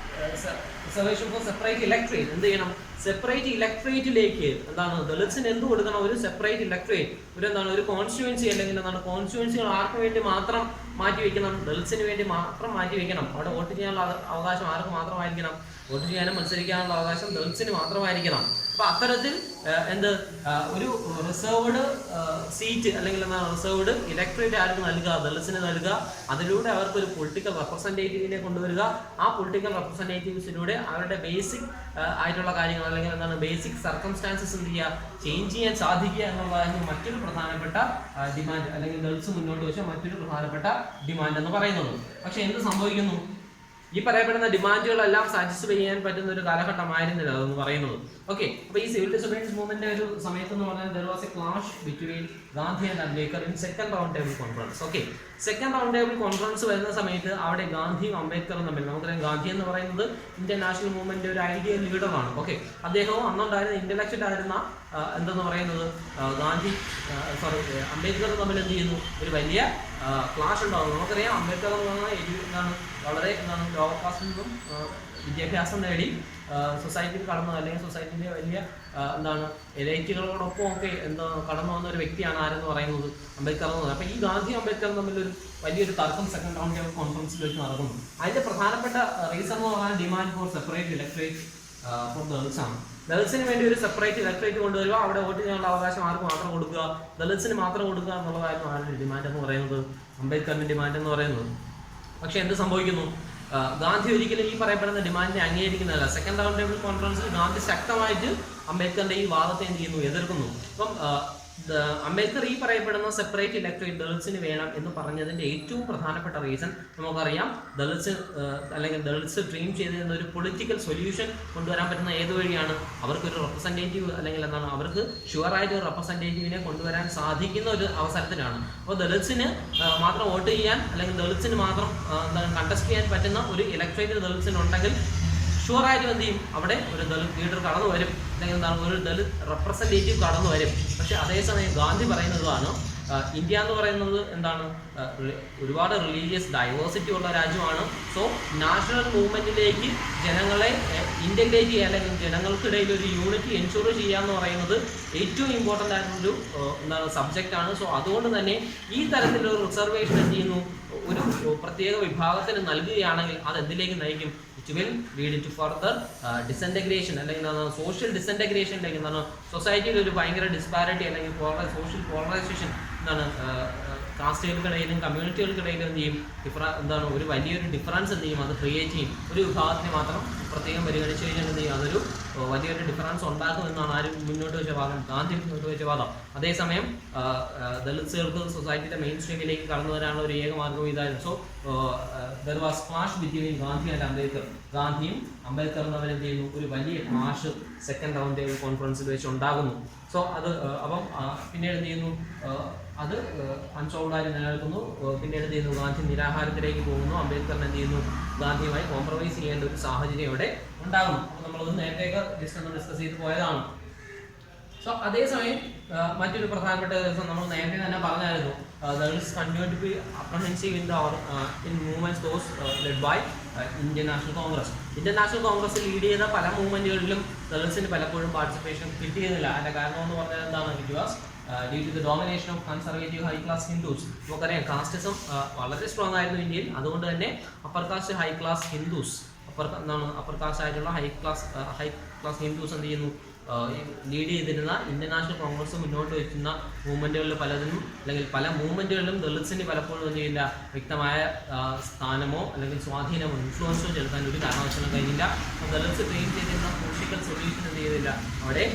S1: for separate electorate. എന്ത് ചെയ്യണം, സെപ്പറേറ്റ് ഇലക്ടറേറ്റിലേക്ക് എന്താണ് ദളിത്സിന് എന്ത് കൊടുക്കണം, ഒരു സെപ്പറേറ്റ് ഇലക്ടറേറ്റ്, ഒരു എന്താണ് ഒരു കോൺസ്റ്റിറ്റ്യുവൻസി അല്ലെങ്കിൽ എന്താണ് കോൺസ്റ്റിറ്റ്യുവൻസികൾ ആർക്ക് വേണ്ടി മാത്രം മാറ്റി വെക്കണം, ദളിത്സിന് വേണ്ടി മാത്രം മാറ്റി വെക്കണം. അവിടെ വോട്ട് ചെയ്യാനുള്ള അവകാശം ആർക്ക് മാത്രമായിരിക്കണം, വോട്ട് ചെയ്യാനും മത്സരിക്കാനുള്ള അവകാശം ദളിത്സിന് മാത്രമായിരിക്കണം. അപ്പൊ അത്തരത്തിൽ ഒരു റിസർവ്ഡ് സീറ്റ് അല്ലെങ്കിൽ എന്താണ് റിസർവ്ഡ് ഇലക്ടറേറ്റ് ആർക്ക് നൽകുക, ദളിത്സിന് നൽകുക. അതിലൂടെ അവർക്ക് ഒരു പൊളിറ്റിക്കൽ റെപ്രസെന്റേറ്റീവിനെ കൊണ്ടുവരിക. ആ പൊളിറ്റിക്കൽ റെപ്രസെന്റേറ്റീവ്സിലൂടെ അവരുടെ ബേസിക് ആയിട്ടുള്ള കാര്യങ്ങൾ അല്ലെങ്കിൽ എന്താണ് ബേസിക് സർക്കംസ്റ്റാൻസസ് എന്ത് ചെയ്യുക, ചേഞ്ച് ചെയ്യാൻ സാധിക്കുക എന്നുള്ളതായിരുന്നു മറ്റൊരു പ്രധാനപ്പെട്ട ഡിമാൻഡ്, അല്ലെങ്കിൽ ദളിത്സ് മുന്നോട്ട് വെച്ച മറ്റൊരു പ്രധാനപ്പെട്ട ഡിമാൻഡ് എന്ന് പറയുന്നത്. പക്ഷെ എന്ത് സംഭവിക്കുന്നു, ഈ പറയപ്പെടുന്ന ഡിമാൻഡുകളെല്ലാം സാറ്റിസ്ഫൈ ചെയ്യാൻ പറ്റുന്ന ഒരു കാലഘട്ടമായിരുന്നില്ല അതെന്ന് പറയുന്നത്. ഓക്കെ, അപ്പൊ ഈ സിവിൽ ഡിസോബീഡിയൻസ് മൂവ്മെന്റിന്റെ ഒരു സമയത്ത് എന്ന് പറഞ്ഞാൽ there was a clash between Gandhi and Ambedkar in second round table conference. Okay, second round table conference വരുന്ന സമയത്ത് അവിടെ ഗാന്ധിയും അംബേദ്കറും തമ്മിൽ, നമുക്കറിയാം ഗാന്ധി എന്ന് പറയുന്നത് ഇന്ത്യൻ നാഷണൽ മൂവ്മെന്റ് ഒരു ഐഡിയൽ ലീഡറാണ്. ഓക്കെ, അദ്ദേഹവും അന്നുണ്ടായിരുന്ന ഇന്റലക്ച്വൽ ആയിരുന്ന എന്തെന്ന് പറയുന്നത് അംബേദ്കറും തമ്മിൽ എന്ത് ചെയ്യുന്നു, ഒരു വലിയ ക്ലാഷ് ഉണ്ടാകുന്നു. നമുക്കറിയാം അംബേദ്കർ എന്ന് പറഞ്ഞാൽ വളരെ ലോവർ കാസ്റ്റിൽ നിന്നും വിദ്യാഭ്യാസം നേടി സൊസൈറ്റിയിൽ കടന്നു, അല്ലെങ്കിൽ സൊസൈറ്റിന്റെ വലിയ എലൈറ്റുകളോടൊപ്പം ഒക്കെ കടന്നു വന്ന ഒരു വ്യക്തിയാണ് ആരെന്ന് പറയുന്നത്, അംബേദ്കർ എന്ന് പറയുന്നത്. അപ്പൊ ഈ ഗാന്ധി അംബേദ്കറും തമ്മിലൊരു വലിയൊരു തർക്കം സെക്കൻഡ് റൗണ്ട് ടേബിൾ കോൺഫറൻസിൽ വെച്ച് നടക്കുന്നു. അതിന്റെ പ്രധാനപ്പെട്ട റീസൺ എന്ന് പറഞ്ഞാൽ demand for separate electorate for Dalits ആണ്. ദളിത്സിന് വേണ്ടി ഒരു സെപ്പറേറ്റ് ഇലക്ടറേറ്റ് കൊണ്ടുവരിക, അവിടെ വോട്ട് ചെയ്യാനുള്ള അവകാശം ആർക്ക് മാത്രം കൊടുക്കുക, ദളിത്സിന് മാത്രം കൊടുക്കുക എന്നുള്ളതായിരുന്നു ആരുടെ ഡിമാൻഡ് എന്ന് പറയുന്നത്, അംബേദ്കറിന്റെ ഡിമാൻഡ് എന്ന് പറയുന്നത്. പക്ഷെ എന്ത് സംഭവിക്കുന്നു, ഗാന്ധി ഒരിക്കലും ഈ പറയപ്പെടുന്ന ഡിമാൻഡിനെ അംഗീകരിക്കുന്നതല്ല. സെക്കൻഡ് റൗണ്ട് ടേബിൾ കോൺഫറൻസിൽ ഗാന്ധി ശക്തമായിട്ട് അംബേദ്കറിന്റെ ഈ വാദത്തെ എന്ത് ചെയ്യുന്നു, എതിർക്കുന്നു. അപ്പം അംബേദ്കർ ഈ പറയപ്പെടുന്ന സെപ്പറേറ്റ് ഇലക്ട്രേറ്റ് ദളിത്സിന് വേണം എന്ന് പറഞ്ഞതിന്റെ ഏറ്റവും പ്രധാനപ്പെട്ട റീസൺ നമുക്കറിയാം, അല്ലെങ്കിൽ ദളിത്സ് ഡ്രീം ചെയ്തിരുന്ന ഒരു പൊളിറ്റിക്കൽ സൊല്യൂഷൻ കൊണ്ടുവരാൻ പറ്റുന്ന ഏത് വഴിയാണ്? അവർക്കൊരു റെപ്രസെൻറ്റേറ്റീവ് അല്ലെങ്കിൽ എന്താണ് അവർക്ക് ഷുവറായിട്ട് ഒരു റെപ്രസെൻറ്റേറ്റീവിനെ കൊണ്ടുവരാൻ സാധിക്കുന്ന ഒരു അവസരത്തിലാണ്. അപ്പോൾ ദളിത്സിന് മാത്രം വോട്ട് ചെയ്യാൻ അല്ലെങ്കിൽ ദളിത്സിന് മാത്രം കണ്ടസ്റ്റ് ചെയ്യാൻ പറ്റുന്ന ഒരു ഇലക്ട്രേറ്റ് ദളിത്സിനുണ്ടെങ്കിൽ ഷുവറായിട്ടും എന്ത് ചെയ്യും, അവിടെ ഒരു ദളിത് ലീഡർ കടന്നു വരും, അല്ലെങ്കിൽ എന്താണ് ഒരു ദളിത് റെപ്രസെൻറ്റേറ്റീവ് കടന്നു വരും. പക്ഷെ അതേസമയം ഗാന്ധി പറയുന്നതാണ് ഇന്ത്യ എന്ന് പറയുന്നത് എന്താണ്, ഒരുപാട് റിലീജിയസ് ഡൈവേഴ്സിറ്റി ഉള്ള രാജ്യമാണ്. സോ നാഷണൽ മൂവ്മെന്റിലേക്ക് ജനങ്ങളെ ഇന്റഗ്രേറ്റ് ചെയ്യുക അല്ലെങ്കിൽ ജനങ്ങൾക്കിടയിൽ ഒരു യൂണിറ്റി എൻഷുർ ചെയ്യുക എന്ന് പറയുന്നത് ഏറ്റവും ഇമ്പോർട്ടൻ്റ് ആയിട്ടുള്ളൊരു സബ്ജക്റ്റ് ആണ്. സോ അതുകൊണ്ട് തന്നെ ഈ തരത്തിലൊരു റിസർവേഷൻ എന്ത് ചെയ്യുന്നു, ഒരു പ്രത്യേക വിഭാഗത്തിന് നൽകുകയാണെങ്കിൽ അത് എന്തിലേക്ക് നയിക്കും? It will lead to further disintegration അല്ലെങ്കിൽ സോഷ്യൽ ഡിസൻറ്റഗ്രേഷനിലേക്ക് എന്താണ് സൊസൈറ്റിയിൽ ഒരു ഭയങ്കര ഡിസ്പാരിറ്റി അല്ലെങ്കിൽ സോഷ്യൽ പോളറൈസേഷൻ എന്താണ് കാസ്റ്റുകൾക്കിടയിലും കമ്മ്യൂണിറ്റികൾക്കിടയിലും എന്ത് ചെയ്യും, എന്താണ് ഒരു വലിയൊരു ഡിഫറൻസ് എന്ത് ചെയ്യും, അത് ക്രിയേറ്റ് ചെയ്യും. ഒരു വിഭാഗത്തിന് മാത്രം പ്രത്യേകം പരിഗണിച്ച് കഴിഞ്ഞാൽ എന്ത് ചെയ്യും, അതൊരു വലിയൊരു ഡിഫറൻസ് ഉണ്ടാക്കുമെന്നാണ് ആരും മുന്നോട്ട് വെച്ച വാദം, ഗാന്ധി മുന്നോട്ട് വെച്ച വാദം. അതേസമയം ദളിത്സുകൾക്ക് സൊസൈറ്റിയുടെ മെയിൻ സ്ട്രീമിലേക്ക് കടന്നു വരാനുള്ള ഒരു ഏക മാർഗം ഇതായിരുന്നു. So there was clash between Gandhi and Ambedkar. ഗാന്ധിയും അംബേദ്കറും അവരെന്ത് ചെയ്യുന്നു, ഒരു വലിയ ക്ലാഷ് സെക്കൻഡ് റൗണ്ട് ടേബിൾ കോൺഫറൻസിൽ വെച്ച് ഉണ്ടാകുന്നു. സോ അത് അപ്പം പിന്നീട് എന്ത് ചെയ്യുന്നു, അത് അൺസോൾഡായി നിലനിൽക്കുന്നു. പിന്നീട് എന്ത് ചെയ്യുന്നു, ഗാന്ധി നിരാഹാരത്തിലേക്ക് പോകുന്നു. അംബേദ്കറിന് എന്ത് ചെയ്യുന്നു, ഗാന്ധിയുമായി കോംപ്രമൈസ് ചെയ്യേണ്ട ഒരു സാഹചര്യം ഇവിടെ ഉണ്ടാകുന്നു. അപ്പോൾ നമ്മളത് നേരത്തെയൊക്കെ ജസ്റ്റ് ഒന്ന് ഡിസ്കസ് ചെയ്ത് പോയതാണ്. സോ അതേസമയം മറ്റൊരു പ്രധാനപ്പെട്ട ദിവസം നമ്മൾ നേരത്തെ തന്നെ പറഞ്ഞായിരുന്നു, Dalits continue to be apprehensive in movements those led by Indian National Congress. Indian National Congress lead ചെയ്ത പല മൂവ്മെന്റുകളിലും ദളിത്സിന് പലപ്പോഴും പാർട്ടിസിപ്പേഷൻ കിട്ടിയിരുന്നില്ല. അതിന്റെ കാരണം എന്ന് പറഞ്ഞാൽ എന്താണ്, it was due to the domination of conservative high class Hindus. നമുക്കറിയാം കാസ്റ്റിസം വളരെ സ്ട്രോങ് ആയിരുന്നു ഇന്ത്യയിൽ. അതുകൊണ്ട് തന്നെ upper caste high class Hindus, upper caste ആയിട്ടുള്ള ഹൈ ക്ലാസ് ഹിന്ദുസ് എന്ത് ചെയ്യുന്നു, ലീഡ് ചെയ്തിരുന്ന ഇന്ത്യൻ നാഷണൽ കോൺഗ്രസ് മുന്നോട്ട് വയ്ക്കുന്ന മൂവ്മെന്റുകളിൽ പലതിനും അല്ലെങ്കിൽ പല മൂവ്മെന്റുകളിലും ദളിത്സിന് പലപ്പോഴും എന്ത് ചെയ്യില്ല, വ്യക്തമായ സ്ഥാനമോ അല്ലെങ്കിൽ സ്വാധീനമോ ഇൻഫ്ലുവൻസോ ചെലുത്താൻ ഒരു കാരണവശാലും കഴിഞ്ഞില്ല. ദളിത്സ് ഡ്രീം ചെയ്തിരുന്ന പൊളിറ്റിക്കൽ സൊല്യൂഷൻ എന്ത് ചെയ്തില്ല, അവിടെ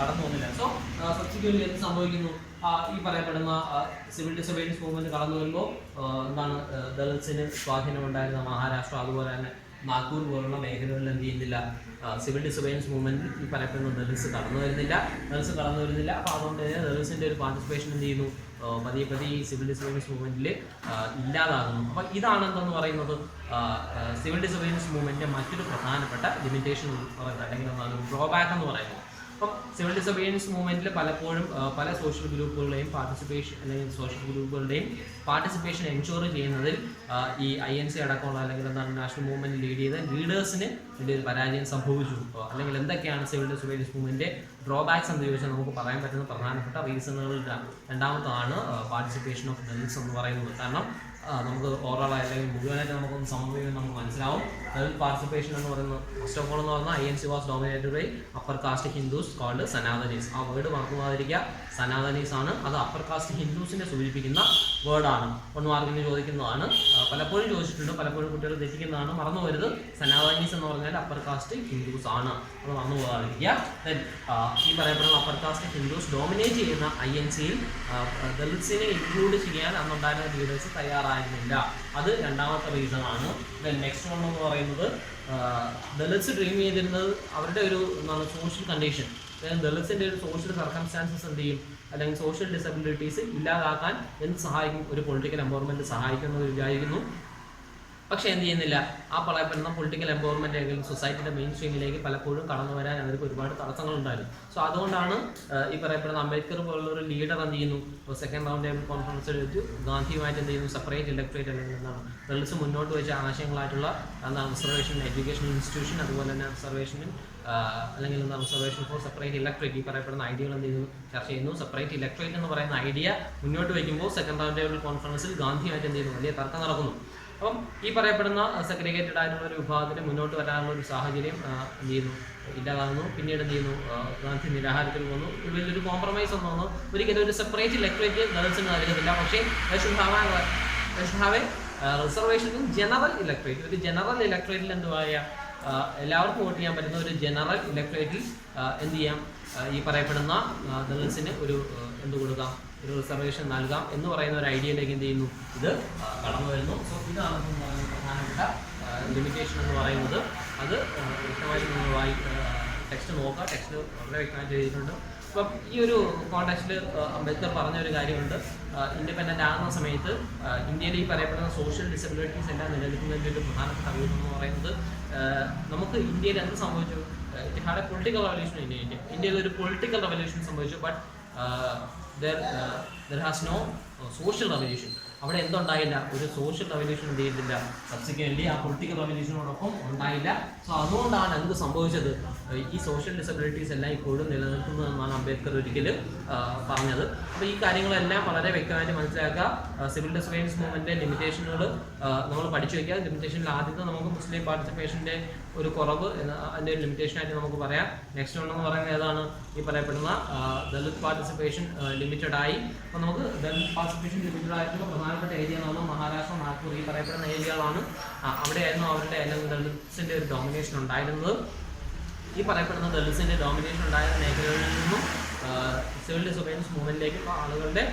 S1: കടന്നു വന്നില്ല. സോ സബ്സിക്വന്റ്ലി എന്ത് സംഭവിക്കുന്നു, ഈ പറയപ്പെടുന്ന സിവിൽ ഡിസൊബീഡിയൻസ് മൂവ്മെന്റ് കടന്നു വരുമ്പോൾ എന്താണ്, ദളിത്സിന് സ്വാധീനമുണ്ടായിരുന്ന മഹാരാഷ്ട്ര അതുപോലെ തന്നെ നാഗ്പൂർ പോലുള്ള മേഖലകളിൽ എന്ത് ചെയ്യുന്നില്ല, സിവിൽ ഡിസൊബീഡിയൻസ് മൂവ്മെന്റിൽ ഈ പറയപ്പെടുന്ന ദളിത്സ് കടന്നു വരുന്നില്ല. അപ്പോൾ അതുകൊണ്ട് തന്നെ ദളിത്സിന്റെ ഒരു പാർട്ടിസിപ്പേഷൻ എന്ത് ചെയ്യുന്നു, പതിയെ ഈ സിവിൽ ഡിസൊബീഡിയൻസ് മൂവ്മെന്റിൽ ഇല്ലാതാകുന്നു. അപ്പോൾ ഇതാണ് എന്തെന്ന് പറയുന്നത്, സിവിൽ ഡിസൊബീഡിയൻസ് മൂവ്മെന്റിന്റെ മറ്റൊരു പ്രധാനപ്പെട്ട ലിമിറ്റേഷൻ പറയുന്നത് അല്ലെങ്കിൽ ഡ്രോബാക്ക് എന്ന് പറയുന്നത്. അപ്പം സിവിൽ ഡിസൊബീഡിയൻസ് മൂവ്മെന്റിൽ പലപ്പോഴും പല സോഷ്യൽ ഗ്രൂപ്പുകളുടെയും പാർട്ടിസിപ്പേഷൻ എൻഷുർ ചെയ്യുന്നതിൽ ഈ INC അടക്കമുള്ള അല്ലെങ്കിൽ എന്താണ് നാഷണൽ മൂവ്മെന്റ് ലീഡ് ചെയ്ത ലീഡേഴ്സിന് ഇതിൻ്റെ ഒരു പരാജയം സംഭവിച്ചു. അല്ലെങ്കിൽ എന്തൊക്കെയാണ് സിവിൽ ഡിസൊബീഡിയൻസ് മൂവ്മെന്റിന്റെ ഡ്രോബാക്സ് എന്ന് ചോദിച്ചാൽ നമുക്ക് പറയാൻ പറ്റുന്ന പ്രധാനപ്പെട്ട റീസണുകളിൽ രണ്ടാമതാണ് പാർട്ടിസിപ്പേഷൻ ഓഫ് ദളിത്സ് എന്ന് പറയുന്നത്. കാരണം നമുക്ക് ഓവറോൾ അല്ലെങ്കിൽ മുഴുവനായിട്ട് നമുക്കൊന്ന് സമന്വയം നമുക്ക് മനസ്സിലാവും. ദളിത് പാർട്ടിസിപ്പേഷൻ എന്ന് പറയുന്നത് ഫസ്റ്റ് ഓഫ് ഓൾ എന്ന് പറഞ്ഞാൽ INC was dominated by upper caste Hindus called Sanatanis. ആ വേർഡ് മറന്നു പോകാതിരിക്കുക, സനാതനീസ് ആണ്. അത് അപ്പർ കാസ്റ്റ് ഹിന്ദുസിനെ സൂചിപ്പിക്കുന്ന വേർഡാണ്. 1 മാർക്കിന് ചോദിക്കുന്നതാണ്, പലപ്പോഴും ചോദിച്ചിട്ടുണ്ട്, പലപ്പോഴും കുട്ടികൾ തെറ്റിക്കുന്നതാണ്. മറന്നു വരുത്, സനാതനീസ് എന്ന് പറഞ്ഞാൽ അപ്പർ കാസ്റ്റ് ഹിന്ദുസ് ആണ്, അത് മറന്നു പോകാതിരിക്കുക. ദെൻ ഈ പറയപ്പെടുന്ന അപ്പർ കാസ്റ്റ് ഹിന്ദുസ് ഡോമിനേറ്റ് ചെയ്യുന്ന INCയിൽ ദളിത്സിനെ ഇൻക്ലൂഡ് ചെയ്യാൻ അന്നുണ്ടായിരുന്ന ലീഡേഴ്സ് തയ്യാറായിരുന്നില്ല. അത് രണ്ടാമത്തെ റീസൺ ആണ്. ദെൻ നെക്സ്റ്റ് വൺ എന്ന് പറയുന്നത്, ദളിത്സ് ഡ്രീം ചെയ്തിരുന്നത് അവരുടെ ഒരു എന്താണ് സോഷ്യൽ കണ്ടീഷൻ, ദളിത്സിന്റെ ഒരു സോഷ്യൽ സർക്കംസ്റ്റാൻസസ് എന്ത് ചെയ്യും, അല്ലെങ്കിൽ സോഷ്യൽ ഡിസബിലിറ്റീസ് ഇല്ലാതാക്കാൻ എന്ത് സഹായിക്കും, ഒരു പൊളിറ്റിക്കൽ എംപവർമെന്റ് സഹായിക്കുമെന്ന് വിചാരിക്കുന്നു. പക്ഷേ എന്ത് ചെയ്യുന്നില്ല, ആ പറയപ്പെടുന്ന പൊളിറ്റിക്കൽ എംപവർമെന്റ് അല്ലെങ്കിൽ സൊസൈറ്റിയുടെ മെയിൻ സ്ട്രീമിലേക്ക് പലപ്പോഴും കടന്നു വരാൻ അവർക്ക് ഒരുപാട് തടസ്സങ്ങളുണ്ടായിരുന്നു. സോ അതുകൊണ്ടാണ് ഈ പറയപ്പെടുന്ന അംബേദ്കർ പോലുള്ള ഒരു ലീഡർ എന്ത് ചെയ്യുന്നു, സെക്കൻഡ് റൗണ്ട് ടേബിൾ കോൺഫറൻസിൽ വെച്ച് ഗാന്ധിയുമായിട്ട് എന്ത് ചെയ്യുന്നു, സെപ്പറേറ്റ് ഇലക്ട്രേറ്റ് അല്ലെങ്കിൽ എന്താണ് ദളിത്സ് മുന്നോട്ട് വെച്ച ആശയങ്ങളായിട്ടുള്ള എന്താണ് റിസർവേഷൻ എഡ്യൂക്കേഷണൽ ഇൻസ്റ്റിറ്റ്യൂഷൻ, അതുപോലെ തന്നെ റിസർവേഷനിൽ അല്ലെങ്കിൽ എന്താണ് റിസർവേഷൻ ഫോർ സെപ്പറേറ്റ് ഇലക്ട്രേറ്റ്, ഈ പറയപ്പെടുന്ന ഐഡിയകൾ എന്ത് ചെയ്യുന്നു, ചർച്ച ചെയ്യുന്നു. സെപ്പറേറ്റ് ഇലക്ട്രേറ്റ് എന്ന് പറയുന്ന ഐഡിയ മുന്നോട്ട് വയ്ക്കുമ്പോൾ സെക്കൻഡ് റൗണ്ട് ടേബിൾ കോൺഫറൻസിൽ ഗാന്ധിയുമായിട്ട് എന്ത് ചെയ്യുന്നു, വലിയ തർക്കം നടക്കുന്നു. അപ്പം ഈ പറയപ്പെടുന്ന സെഗ്രിഗേറ്റഡ് ആയിട്ടുള്ള ഒരു വിഭാഗത്തിന് മുന്നോട്ട് വരാനുള്ള ഒരു സാഹചര്യം എന്ത് ചെയ്യുന്നു, ഇല്ലാതാകുന്നു. പിന്നീട് എന്ത് ചെയ്യുന്നു, ഗാന്ധി നിരാഹാരത്തിൽ വന്നു. വലിയൊരു കോംപ്രമൈസ് ഒന്നും വന്നു. ഒരിക്കലും ഒരു സെപ്പറേറ്റ് ഇലക്ട്രേറ്റ് ദളിത്സിന് നൽകുന്നില്ല. പക്ഷേ റിസർവേഷൻ ജനറൽ ഇലക്ട്രേറ്റ്, ഒരു ജനറൽ ഇലക്ട്രേറ്റിൽ എന്തുവായ എല്ലാവർക്കും വോട്ട് ചെയ്യാൻ പറ്റുന്ന ഒരു ജനറൽ ഇലക്ട്രേറ്റിൽ എന്ത് ചെയ്യാം, ഈ പറയപ്പെടുന്ന ദളിത്സിന് ഒരു എന്ത് കൊടുക്കാം, ഒരു റിസർവേഷൻ നൽകാം എന്ന് പറയുന്ന ഒരു ഐഡിയയിലേക്ക് എന്ത് ചെയ്യുന്നു, ഇത് കടന്നു വരുന്നു. സോ ഇതാണ് പ്രധാനപ്പെട്ട ലിമിറ്റേഷൻ എന്ന് പറയുന്നത്. അത് വ്യക്തമായിട്ട് നിങ്ങൾ ടെക്സ്റ്റ് നോക്കുക, ടെക്സ്റ്റ് വളരെ വ്യക്തമായിട്ട് എഴുതിയിട്ടുണ്ട്. അപ്പം ഈ ഒരു കോൺടാക്സ്റ്റിൽ അംബേദ്കർ പറഞ്ഞൊരു കാര്യമുണ്ട്, ഇൻഡിപെൻഡൻ്റ് ആകുന്ന സമയത്ത് ഇന്ത്യയിൽ ഈ പറയപ്പെടുന്ന സോഷ്യൽ ഡിസബിലിറ്റീസ് എല്ലാം നിലനിൽക്കുന്നതിൻ്റെ ഒരു പ്രധാനപ്പെട്ട അറിവ് എന്ന് പറയുന്നത്, നമുക്ക് ഇന്ത്യയിൽ എന്ത് സംഭവിച്ചു, it had A political revolution in India. ഇന്ത്യയിൽ ഒരു പൊളിറ്റിക്കൽ റെവല്യൂഷൻ സംഭവിച്ചു, but there has no social revolution. അവിടെ എന്തുണ്ടായില്ല, ഒരു സോഷ്യൽ റെവല്യൂഷൻ എന്ത് ചെയ്തില്ല, സബ്സിക്വൻ്റ്ലി ആ പൊളിറ്റിക്കൽ റെവല്യൂഷനോടൊപ്പം ഉണ്ടായില്ല. സോ അതുകൊണ്ടാണ് എന്ത് സംഭവിച്ചത്, ഈ സോഷ്യൽ ഡിസബിലിറ്റീസ് എല്ലാം ഇപ്പോഴും നിലനിൽക്കുന്നതെന്നാണ് അംബേദ്കർ ഒരിക്കലും പറഞ്ഞത്. അപ്പോൾ ഈ കാര്യങ്ങളെല്ലാം വളരെ വ്യക്തമായിട്ട് മനസ്സിലാക്കുക. സിവിൽ ഡിസൊബീഡിയൻസ് മൂവ്മെൻറ്റിൻ്റെ ലിമിറ്റേഷനുകൾ നമ്മൾ പഠിച്ചു വയ്ക്കുക. ലിമിറ്റേഷനിൽ ആദ്യത്തെ നമുക്ക് മുസ്ലിം പാർട്ടിസിപ്പേഷൻ്റെ ഒരു കുറവ് അതിൻ്റെ ഒരു ലിമിറ്റേഷനായിട്ട് നമുക്ക് പറയാം. നെക്സ്റ്റ് ഉണ്ടെന്ന് പറയുന്നത് ഏതാണ്, ഈ പറയപ്പെടുന്ന ദളിത് പാർട്ടിസിപ്പേഷൻ ലിമിറ്റഡായി. അപ്പോൾ നമുക്ക് ദളിത് പാർട്ടിസിപ്പേഷൻ ലിമിറ്റഡ് ആയിട്ടുള്ള പ്രധാനപ്പെട്ട ഏരിയകളാണ് മഹാരാഷ്ട്ര, നാഗ്പൂർ, ഈ പറയപ്പെടുന്ന ഏരിയകളാണ്. അവിടെയായിരുന്നു അവരുടെ അല്ലെങ്കിൽ ദളിത്സിൻ്റെ ഒരു ഡോമിനേഷൻ ഉണ്ടായിരുന്നത്. ഈ പറയപ്പെടുന്ന ദളിത്സിൻ്റെ ഡോമിനേഷൻ ഉണ്ടായിരുന്ന മേഖലകളിൽ നിന്നും സിവിൽ ഡിസൊബീഡിയൻസ് മൂവ്മെൻറ്റിലേക്ക് ആളുകളുടെ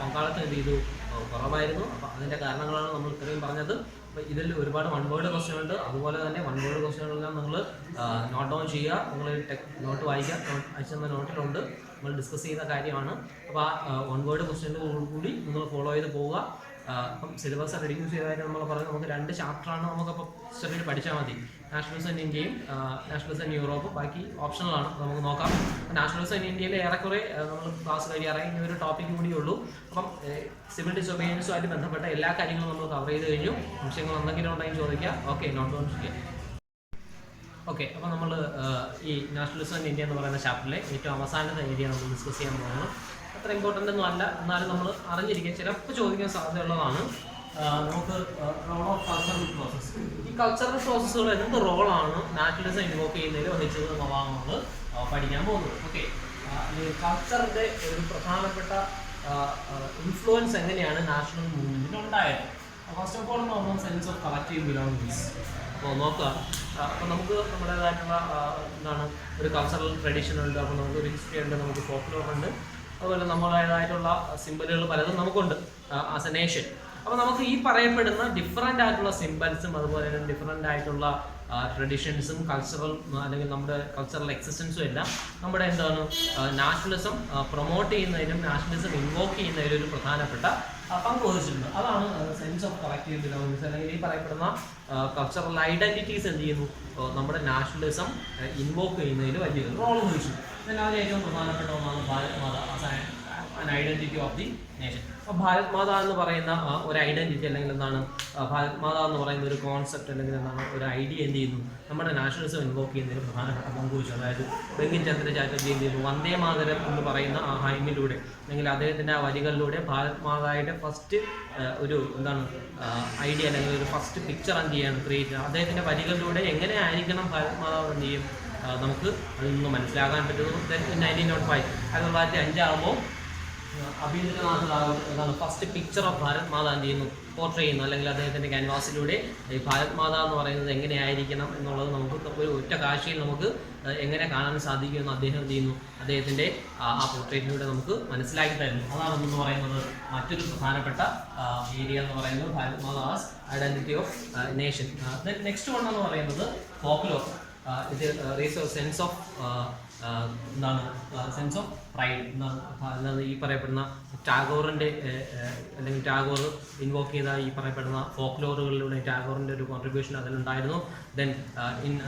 S1: പങ്കാളിത്തം എന്ത് ചെയ്തു, കുറവായിരുന്നു. അപ്പോൾ അതിൻ്റെ കാരണങ്ങളാണ് നമ്മൾ ഇത്രയും പറഞ്ഞത്. അപ്പോൾ ഇതിൽ ഒരുപാട് വൺ വേർഡ് ക്വസ്റ്റ്യൻ ഉണ്ട്. അതുപോലെ തന്നെ വൺ വേർഡ് ക്വസ്റ്റ്യനുകളെല്ലാം നിങ്ങൾ നോട്ട് ഡൗൺ ചെയ്യുക. നിങ്ങൾ നോട്ട് വായിക്കുക, അയച്ചുതന്ന നോട്ടിലുണ്ട്, നമ്മൾ ഡിസ്കസ് ചെയ്യുന്ന കാര്യമാണ്. അപ്പോൾ ആ വൺ വേർഡ് ക്വസ്റ്റ്യൻ്റെ കൂടി നിങ്ങൾ ഫോളോ ചെയ്ത് പോവുക. അപ്പം സിലബസ് റെഡ്യൂസ് ചെയ്തതായിട്ട് നമ്മൾ പറഞ്ഞു, നമുക്ക് 2 ചാപ്റ്ററാണ് നമുക്കപ്പോൾ സ്റ്റഡിയിൽ പഠിച്ചാൽ മതി. നാഷണലിസം ഇൻ ഇന്ത്യയും നാഷണലിസം ഇൻ യൂറോപ്പും, ബാക്കി ഓപ്ഷണലാണ്, നമുക്ക് നോക്കാം. നാഷണലിസം ഇൻ ഇന്ത്യയിൽ ഏറെക്കുറെ നമ്മൾ ക്ലാസ് കഴിയാറായി, ഇനി ഒരു ടോപ്പിക് കൂടിയേ ഉള്ളൂ. അപ്പം സിവിൽ ഡിസൊബീഡിയൻസുമായിട്ട് ബന്ധപ്പെട്ട എല്ലാ കാര്യങ്ങളും നമ്മൾ കവർ ചെയ്ത് കഴിഞ്ഞു. സംശയങ്ങൾ എന്തെങ്കിലും ഉണ്ടെങ്കിൽ ചോദിക്കുക. ഓക്കെ, നോട്ട് ഡൗൺ ചെയ്യുക. ഓക്കെ, അപ്പോൾ നമ്മൾ ഈ നാഷണലിസം ഇൻ ഇന്ത്യ എന്ന് പറയുന്ന ചാപ്റ്ററിലെ ഏറ്റവും അവസാനത്തെ ഏരിയ നമ്മൾ ഡിസ്കസ് ചെയ്യാൻ പോകുന്നത്. അത്ര ഇമ്പോർട്ടൻ്റ് ഒന്നും അല്ല, എന്നാലും നമ്മൾ അറിഞ്ഞിരിക്കുക, ചിലപ്പോൾ ചോദിക്കാൻ സാധ്യതയുള്ളതാണ്. നമുക്ക് റോൾ ഓഫ് കൾച്ചറൽ പ്രോസസ്സ്. ഈ കൾച്ചറൽ പ്രോസസ്സുകൾ എന്ത് റോളാണ് നാഷണലിസം ഇൻവോക്ക് ചെയ്യുന്നതിൽ വഹിച്ചത് എന്നുള്ളതാണ് നമ്മൾ പഠിക്കാൻ പോകുന്നത്. ഓക്കെ, കൾച്ചറിൻ്റെ ഒരു പ്രധാനപ്പെട്ട ഇൻഫ്ലുവൻസ് എങ്ങനെയാണ് നാഷണൽ മൂവ്മെൻറ്റിന് ഉണ്ടായത്. ഫസ്റ്റ് ഓഫ് ഓൾ നമ്മൾ സെൻസ് ഓഫ് കളക്റ്റീവ് ബിലോങ്ങിങ്സ്. അപ്പോൾ നോക്കുക, അപ്പോൾ നമുക്ക് നമ്മുടേതായിട്ടുള്ള എന്താണ് ഒരു കൾച്ചറൽ ട്രഡീഷൻ ഉണ്ട്, അപ്പോൾ നമുക്ക് ഒരു ഹിസ്റ്ററി ഉണ്ട്, നമുക്ക് ഫോക്ലോർ ഉണ്ട്, അതുപോലെ നമ്മുടേതായിട്ടുള്ള സിമ്പലുകൾ പലതും നമുക്കുണ്ട് ആസ് എ നേഷൻ. അപ്പോൾ നമുക്ക് ഈ പറയപ്പെടുന്ന ഡിഫറൻ്റ് ആയിട്ടുള്ള സിമ്പൽസും അതുപോലെ തന്നെ ഡിഫറൻ്റ് ആയിട്ടുള്ള ട്രഡീഷൻസും കൾച്ചറൽ അല്ലെങ്കിൽ നമ്മുടെ കൾച്ചറൽ എക്സിസ്റ്റൻസും എല്ലാം നമ്മുടെ എന്താണ് നാഷണലിസം പ്രൊമോട്ട് ചെയ്യുന്നതിനും നാഷണലിസം ഇൻവോക്ക് ചെയ്യുന്നതിലും ഒരു പ്രധാനപ്പെട്ട പങ്ക് വഹിച്ചിട്ടുണ്ട്. അതാണ് സെൻസ് ഓഫ് കളക്റ്റീവ് ബിലോങ്ങിങ്സ് അല്ലെങ്കിൽ ഈ പറയപ്പെടുന്ന കൾച്ചറൽ ഐഡൻറ്റിറ്റീസ് എന്ത് ചെയ്യുന്നു, നമ്മുടെ നാഷണലിസം ഇൻവോക്ക് ചെയ്യുന്നതിൽ വലിയ റോൾ വഹിച്ചു. ഇതിനകത്ത് ഏറ്റവും പ്രധാനപ്പെട്ട ഒന്നാണ് ഭാരത് മാത, ഐഡൻറ്റിറ്റി ഓഫ് ദി നേഷൻ. അപ്പോൾ ഭാരത് മാത എന്ന് പറയുന്ന ഒരു ഐഡൻറ്റിറ്റി അല്ലെങ്കിൽ എന്താണ് ഭാരത് മാത എന്ന് പറയുന്ന ഒരു കോൺസെപ്റ്റ് അല്ലെങ്കിൽ എന്താണ് ഒരു ഐഡിയ എന്ത് ചെയ്യുന്നു, നമ്മുടെ നാഷണലിസം ഇൻവോക്ക് ചെയ്യുന്നതിന് പ്രധാനപ്പെട്ട പങ്ക് വഹിച്ചു. അതായത് ബങ്കിം ചന്ദ്ര ചാറ്റർജി എന്ത് ചെയ്യുന്നു, വന്ദേ മാതരം എന്ന് പറയുന്ന ആ ഹൈമിലൂടെ അല്ലെങ്കിൽ അദ്ദേഹത്തിൻ്റെ ആ വരികളിലൂടെ ഭാരത് മാതായുടെ ഫസ്റ്റ് ഒരു എന്താണ് ഐഡിയ അല്ലെങ്കിൽ ഒരു ഫസ്റ്റ് പിക്ചർ എന്ത് ചെയ്യാണ് ക്രിയേറ്റ് ചെയ്യുക. അദ്ദേഹത്തിൻ്റെ വരികളിലൂടെ എങ്ങനെ ആയിരിക്കണം ഭാരത് മാതാവ് എന്ത് ചെയ്യും നമുക്ക് അതിൽ നിന്ന് മനസ്സിലാക്കാൻ പറ്റുന്നു. 1905 1905 ആകുമ്പോൾ അബീന്ദ്രനാഥ് ടാഗോർ എന്താണ് first picture of Bharat Mata എന്ത് ചെയ്യുന്നു പോർട്രേ ചെയ്യുന്നു, അല്ലെങ്കിൽ അദ്ദേഹത്തിൻ്റെ ക്യാൻവാസിലൂടെ ഈ ഭാരത് മാതാ എന്ന് പറയുന്നത് എങ്ങനെയായിരിക്കണം എന്നുള്ളത് നമുക്ക് ഒരു ഒറ്റ കാഴ്ചയിൽ നമുക്ക് എങ്ങനെ കാണാൻ സാധിക്കുമെന്ന് അദ്ദേഹം എന്ത് ചെയ്യുന്നു അദ്ദേഹത്തിൻ്റെ ആ പോർട്രേറ്റിലൂടെ നമുക്ക് മനസ്സിലാക്കി തരുന്നു. അതാണെന്ന് പറയുന്നത് മറ്റൊരു പ്രധാനപ്പെട്ട ഏരിയ എന്ന് പറയുന്നത് Bharat Mata's identity of nation. Next one എന്ന് പറയുന്നത് ഫോക്ലോർ. ഇത് റേസ് സെൻസ് ഓഫ് എന്താണ് സെൻസ് ഓഫ് പ്രൈഡ് എന്താണ് ഈ പറയപ്പെടുന്ന ടാഗോറിൻ്റെ അല്ലെങ്കിൽ ടാഗോർ ഇൻവോക്ക് ചെയ്ത ഈ പറയപ്പെടുന്ന ഫോക്ലോറുകളിലൂടെ ടാഗോറിൻ്റെ ഒരു കോൺട്രിബ്യൂഷൻ അതിലുണ്ടായിരുന്നു. ദെൻ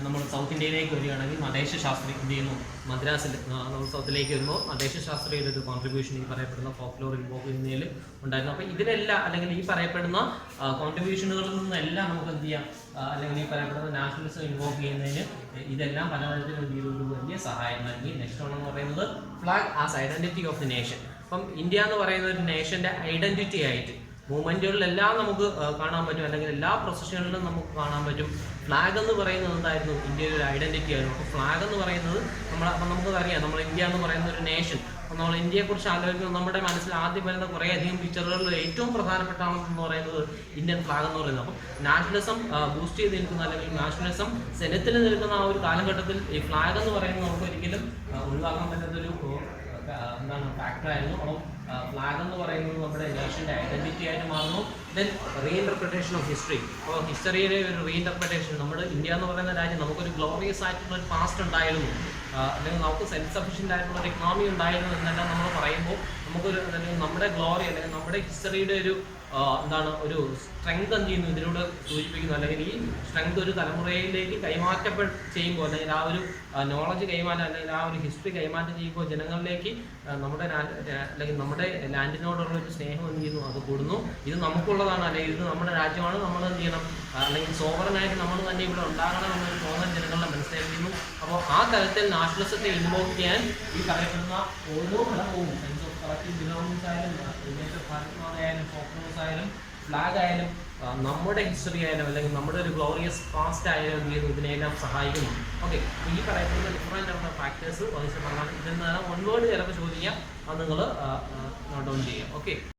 S1: നമ്മൾ സൗത്ത് ഇന്ത്യയിലേക്ക് വരികയാണെങ്കിൽ നടേശ ശാസ്ത്രി എന്ത് ചെയ്യുന്നു, മദ്രാസിൽ നമ്മൾ സൗത്തിലേക്ക് വരുമ്പോൾ നടേശ ശാസ്ത്രിയുടെ ഒരു കോൺട്രിബ്യൂഷൻ ഈ പറയപ്പെടുന്ന ഫോക്ലോർ ഇൻവോക്ക് ചെയ്യുന്നതിൽ ഉണ്ടായിരുന്നു. അപ്പോൾ ഇതിലെല്ലാം അല്ലെങ്കിൽ ഈ പറയപ്പെടുന്ന കോൺട്രിബ്യൂഷനുകളിൽ നിന്നെല്ലാം നമുക്ക് എന്ത് ചെയ്യാം അല്ലെങ്കിൽ ഈ പറയപ്പെടുന്ന നാഷണലിസം ഇൻവോക്ക് ചെയ്യുന്നതിന് ഇതെല്ലാം പലതരത്തിലും എന്ത് ചെയ്തു ഒരു വലിയ സഹായം നൽകി. നെക്സ്റ്റ് വൺ എന്ന് പറയുന്നത് flag as identity of the nation. അപ്പം ഇന്ത്യ എന്ന് പറയുന്ന ഒരു നേഷൻ്റെ ഐഡൻറ്റിറ്റി ആയിട്ട് മൂവ്മെൻറ്റുകളിലെല്ലാം നമുക്ക് കാണാൻ പറ്റും, അല്ലെങ്കിൽ എല്ലാ പ്രൊസഷനുകളിലും നമുക്ക് കാണാൻ പറ്റും. ഫ്ലാഗ് എന്ന് പറയുന്നത് എന്തായിരുന്നു, ഇന്ത്യയുടെ ഒരു ഐഡൻറ്റിറ്റി ആയിരുന്നു. അപ്പോൾ ഫ്ലാഗ് എന്ന് പറയുന്നത് അപ്പം നമുക്കറിയാം നമ്മൾ ഇന്ത്യ എന്ന് പറയുന്ന ഒരു നേഷൻ, അപ്പോൾ നമ്മൾ ഇന്ത്യയെക്കുറിച്ച് ആലോചിക്കുമ്പോൾ നമ്മുടെ മനസ്സിൽ ആദ്യം വരുന്ന കുറേയധികം പിക്ചറുകളിൽ ഏറ്റവും പ്രധാനപ്പെട്ടാണെന്ന് പറയുന്നത് ഇന്ത്യൻ ഫ്ലാഗ് എന്ന് പറയുന്നത്. അപ്പം നാഷണലിസം ബൂസ്റ്റ് ചെയ്ത് നിൽക്കുന്ന അല്ലെങ്കിൽ നാഷണലിസം സെനറ്റിൽ നിൽക്കുന്ന ആ ഒരു കാലഘട്ടത്തിൽ ഈ ഫ്ലാഗ് എന്ന് പറയുന്നത് നമുക്ക് ഒരിക്കലും ഒഴിവാക്കാൻ പറ്റാത്തൊരു എന്താണ് ഫാക്ടറായിരുന്നു. അപ്പം ഫ്ലാഗ് എന്ന് പറയുന്നത് നമ്മുടെ നേഷൻ്റെ ഐഡന്റിറ്റി ആയിട്ട് മാറുന്നു. Then reinterpretation of history. അപ്പോൾ ഹിസ്റ്ററിയിലെ ഒരു റീഇൻറ്റർപ്രിട്ടേഷൻ, നമ്മുടെ ഇന്ത്യ എന്ന് പറയുന്ന രാജ്യം നമുക്കൊരു ഗ്ലോറിയസ് ആയിട്ടുള്ള ഒരു പാസ്റ്റ് ഉണ്ടായിരുന്നു, അല്ലെങ്കിൽ നമുക്ക് സെൽഫ് സഫീഷ്യൻ്റ് ആയിട്ടുള്ള ഒരു എക്കണോമി ഉണ്ടായിരുന്നു എന്നെല്ലാം നമ്മൾ പറയുമ്പോൾ നമുക്കൊരു അല്ലെങ്കിൽ നമ്മുടെ ഗ്ലോറി അല്ലെങ്കിൽ നമ്മുടെ ഹിസ്റ്ററിയുടെ ഒരു എന്താണ് ഒരു സ്ട്രെങ്ത് എന്ത് ചെയ്യുന്നു ഇതിലൂടെ സൂചിപ്പിക്കുന്നു. അല്ലെങ്കിൽ ഈ സ്ട്രെങ്ത് ഒരു തലമുറയിലേക്ക് ചെയ്യുമ്പോൾ അല്ലെങ്കിൽ ആ ഒരു നോളജ് കൈമാറ്റം അല്ലെങ്കിൽ ആ ഒരു ഹിസ്റ്ററി കൈമാറ്റം ചെയ്യുമ്പോൾ ജനങ്ങളിലേക്ക് നമ്മുടെ അല്ലെങ്കിൽ നമ്മുടെ ലാൻഡിനോടുള്ള ഒരു സ്നേഹം എന്ത് ചെയ്യുന്നു, അത് കൂടുന്നു. ഇത് നമുക്കുള്ളതാണ് അല്ലെങ്കിൽ ഇത് നമ്മുടെ രാജ്യമാണ്, നമ്മൾ എന്ത് ചെയ്യണം അല്ലെങ്കിൽ സോവറനായിട്ട് നമ്മൾ തന്നെ ഇവിടെ ഉണ്ടാകണം എന്നൊരു തോന്നൽ ജനങ്ങളുടെ മനസ്സിലാക്കുന്നു. അപ്പോൾ ആ തരത്തിൽ നാഷണലിസത്തെ ഇൻവോക്ക് ചെയ്യാൻ ഈ പറയപ്പെടുന്ന ഓരോ ഘടകവും സെൻസ് ഓഫ് കളക്റ്റീവ് ബിലോങ്ങിങ്സ് ആയാലും ആയാലും ഫോക്ലോസ് ആയാലും ഫ്ലാഗ് ആയാലും നമ്മുടെ ഹിസ്റ്ററി ആയാലും അല്ലെങ്കിൽ നമ്മുടെ ഒരു ഗ്ലോറിയസ് പാസ്റ്റ് ആയാലും എന്ത് ചെയ്യുന്നു ഇതിനെല്ലാം സഹായിക്കുന്നു. ഓക്കെ, ഈ പറയപ്പെടുന്ന ഡിഫറെൻ്റ് ആയിട്ടുള്ള ഫാക്ടേഴ്സ് ഇതിൽ നിന്നാണ് 1 വേർഡ് ചിലപ്പോൾ ചോദിക്കാം, അത് നിങ്ങൾ നോട്ട് ഡൗൺ ചെയ്യുക. ഓക്കെ.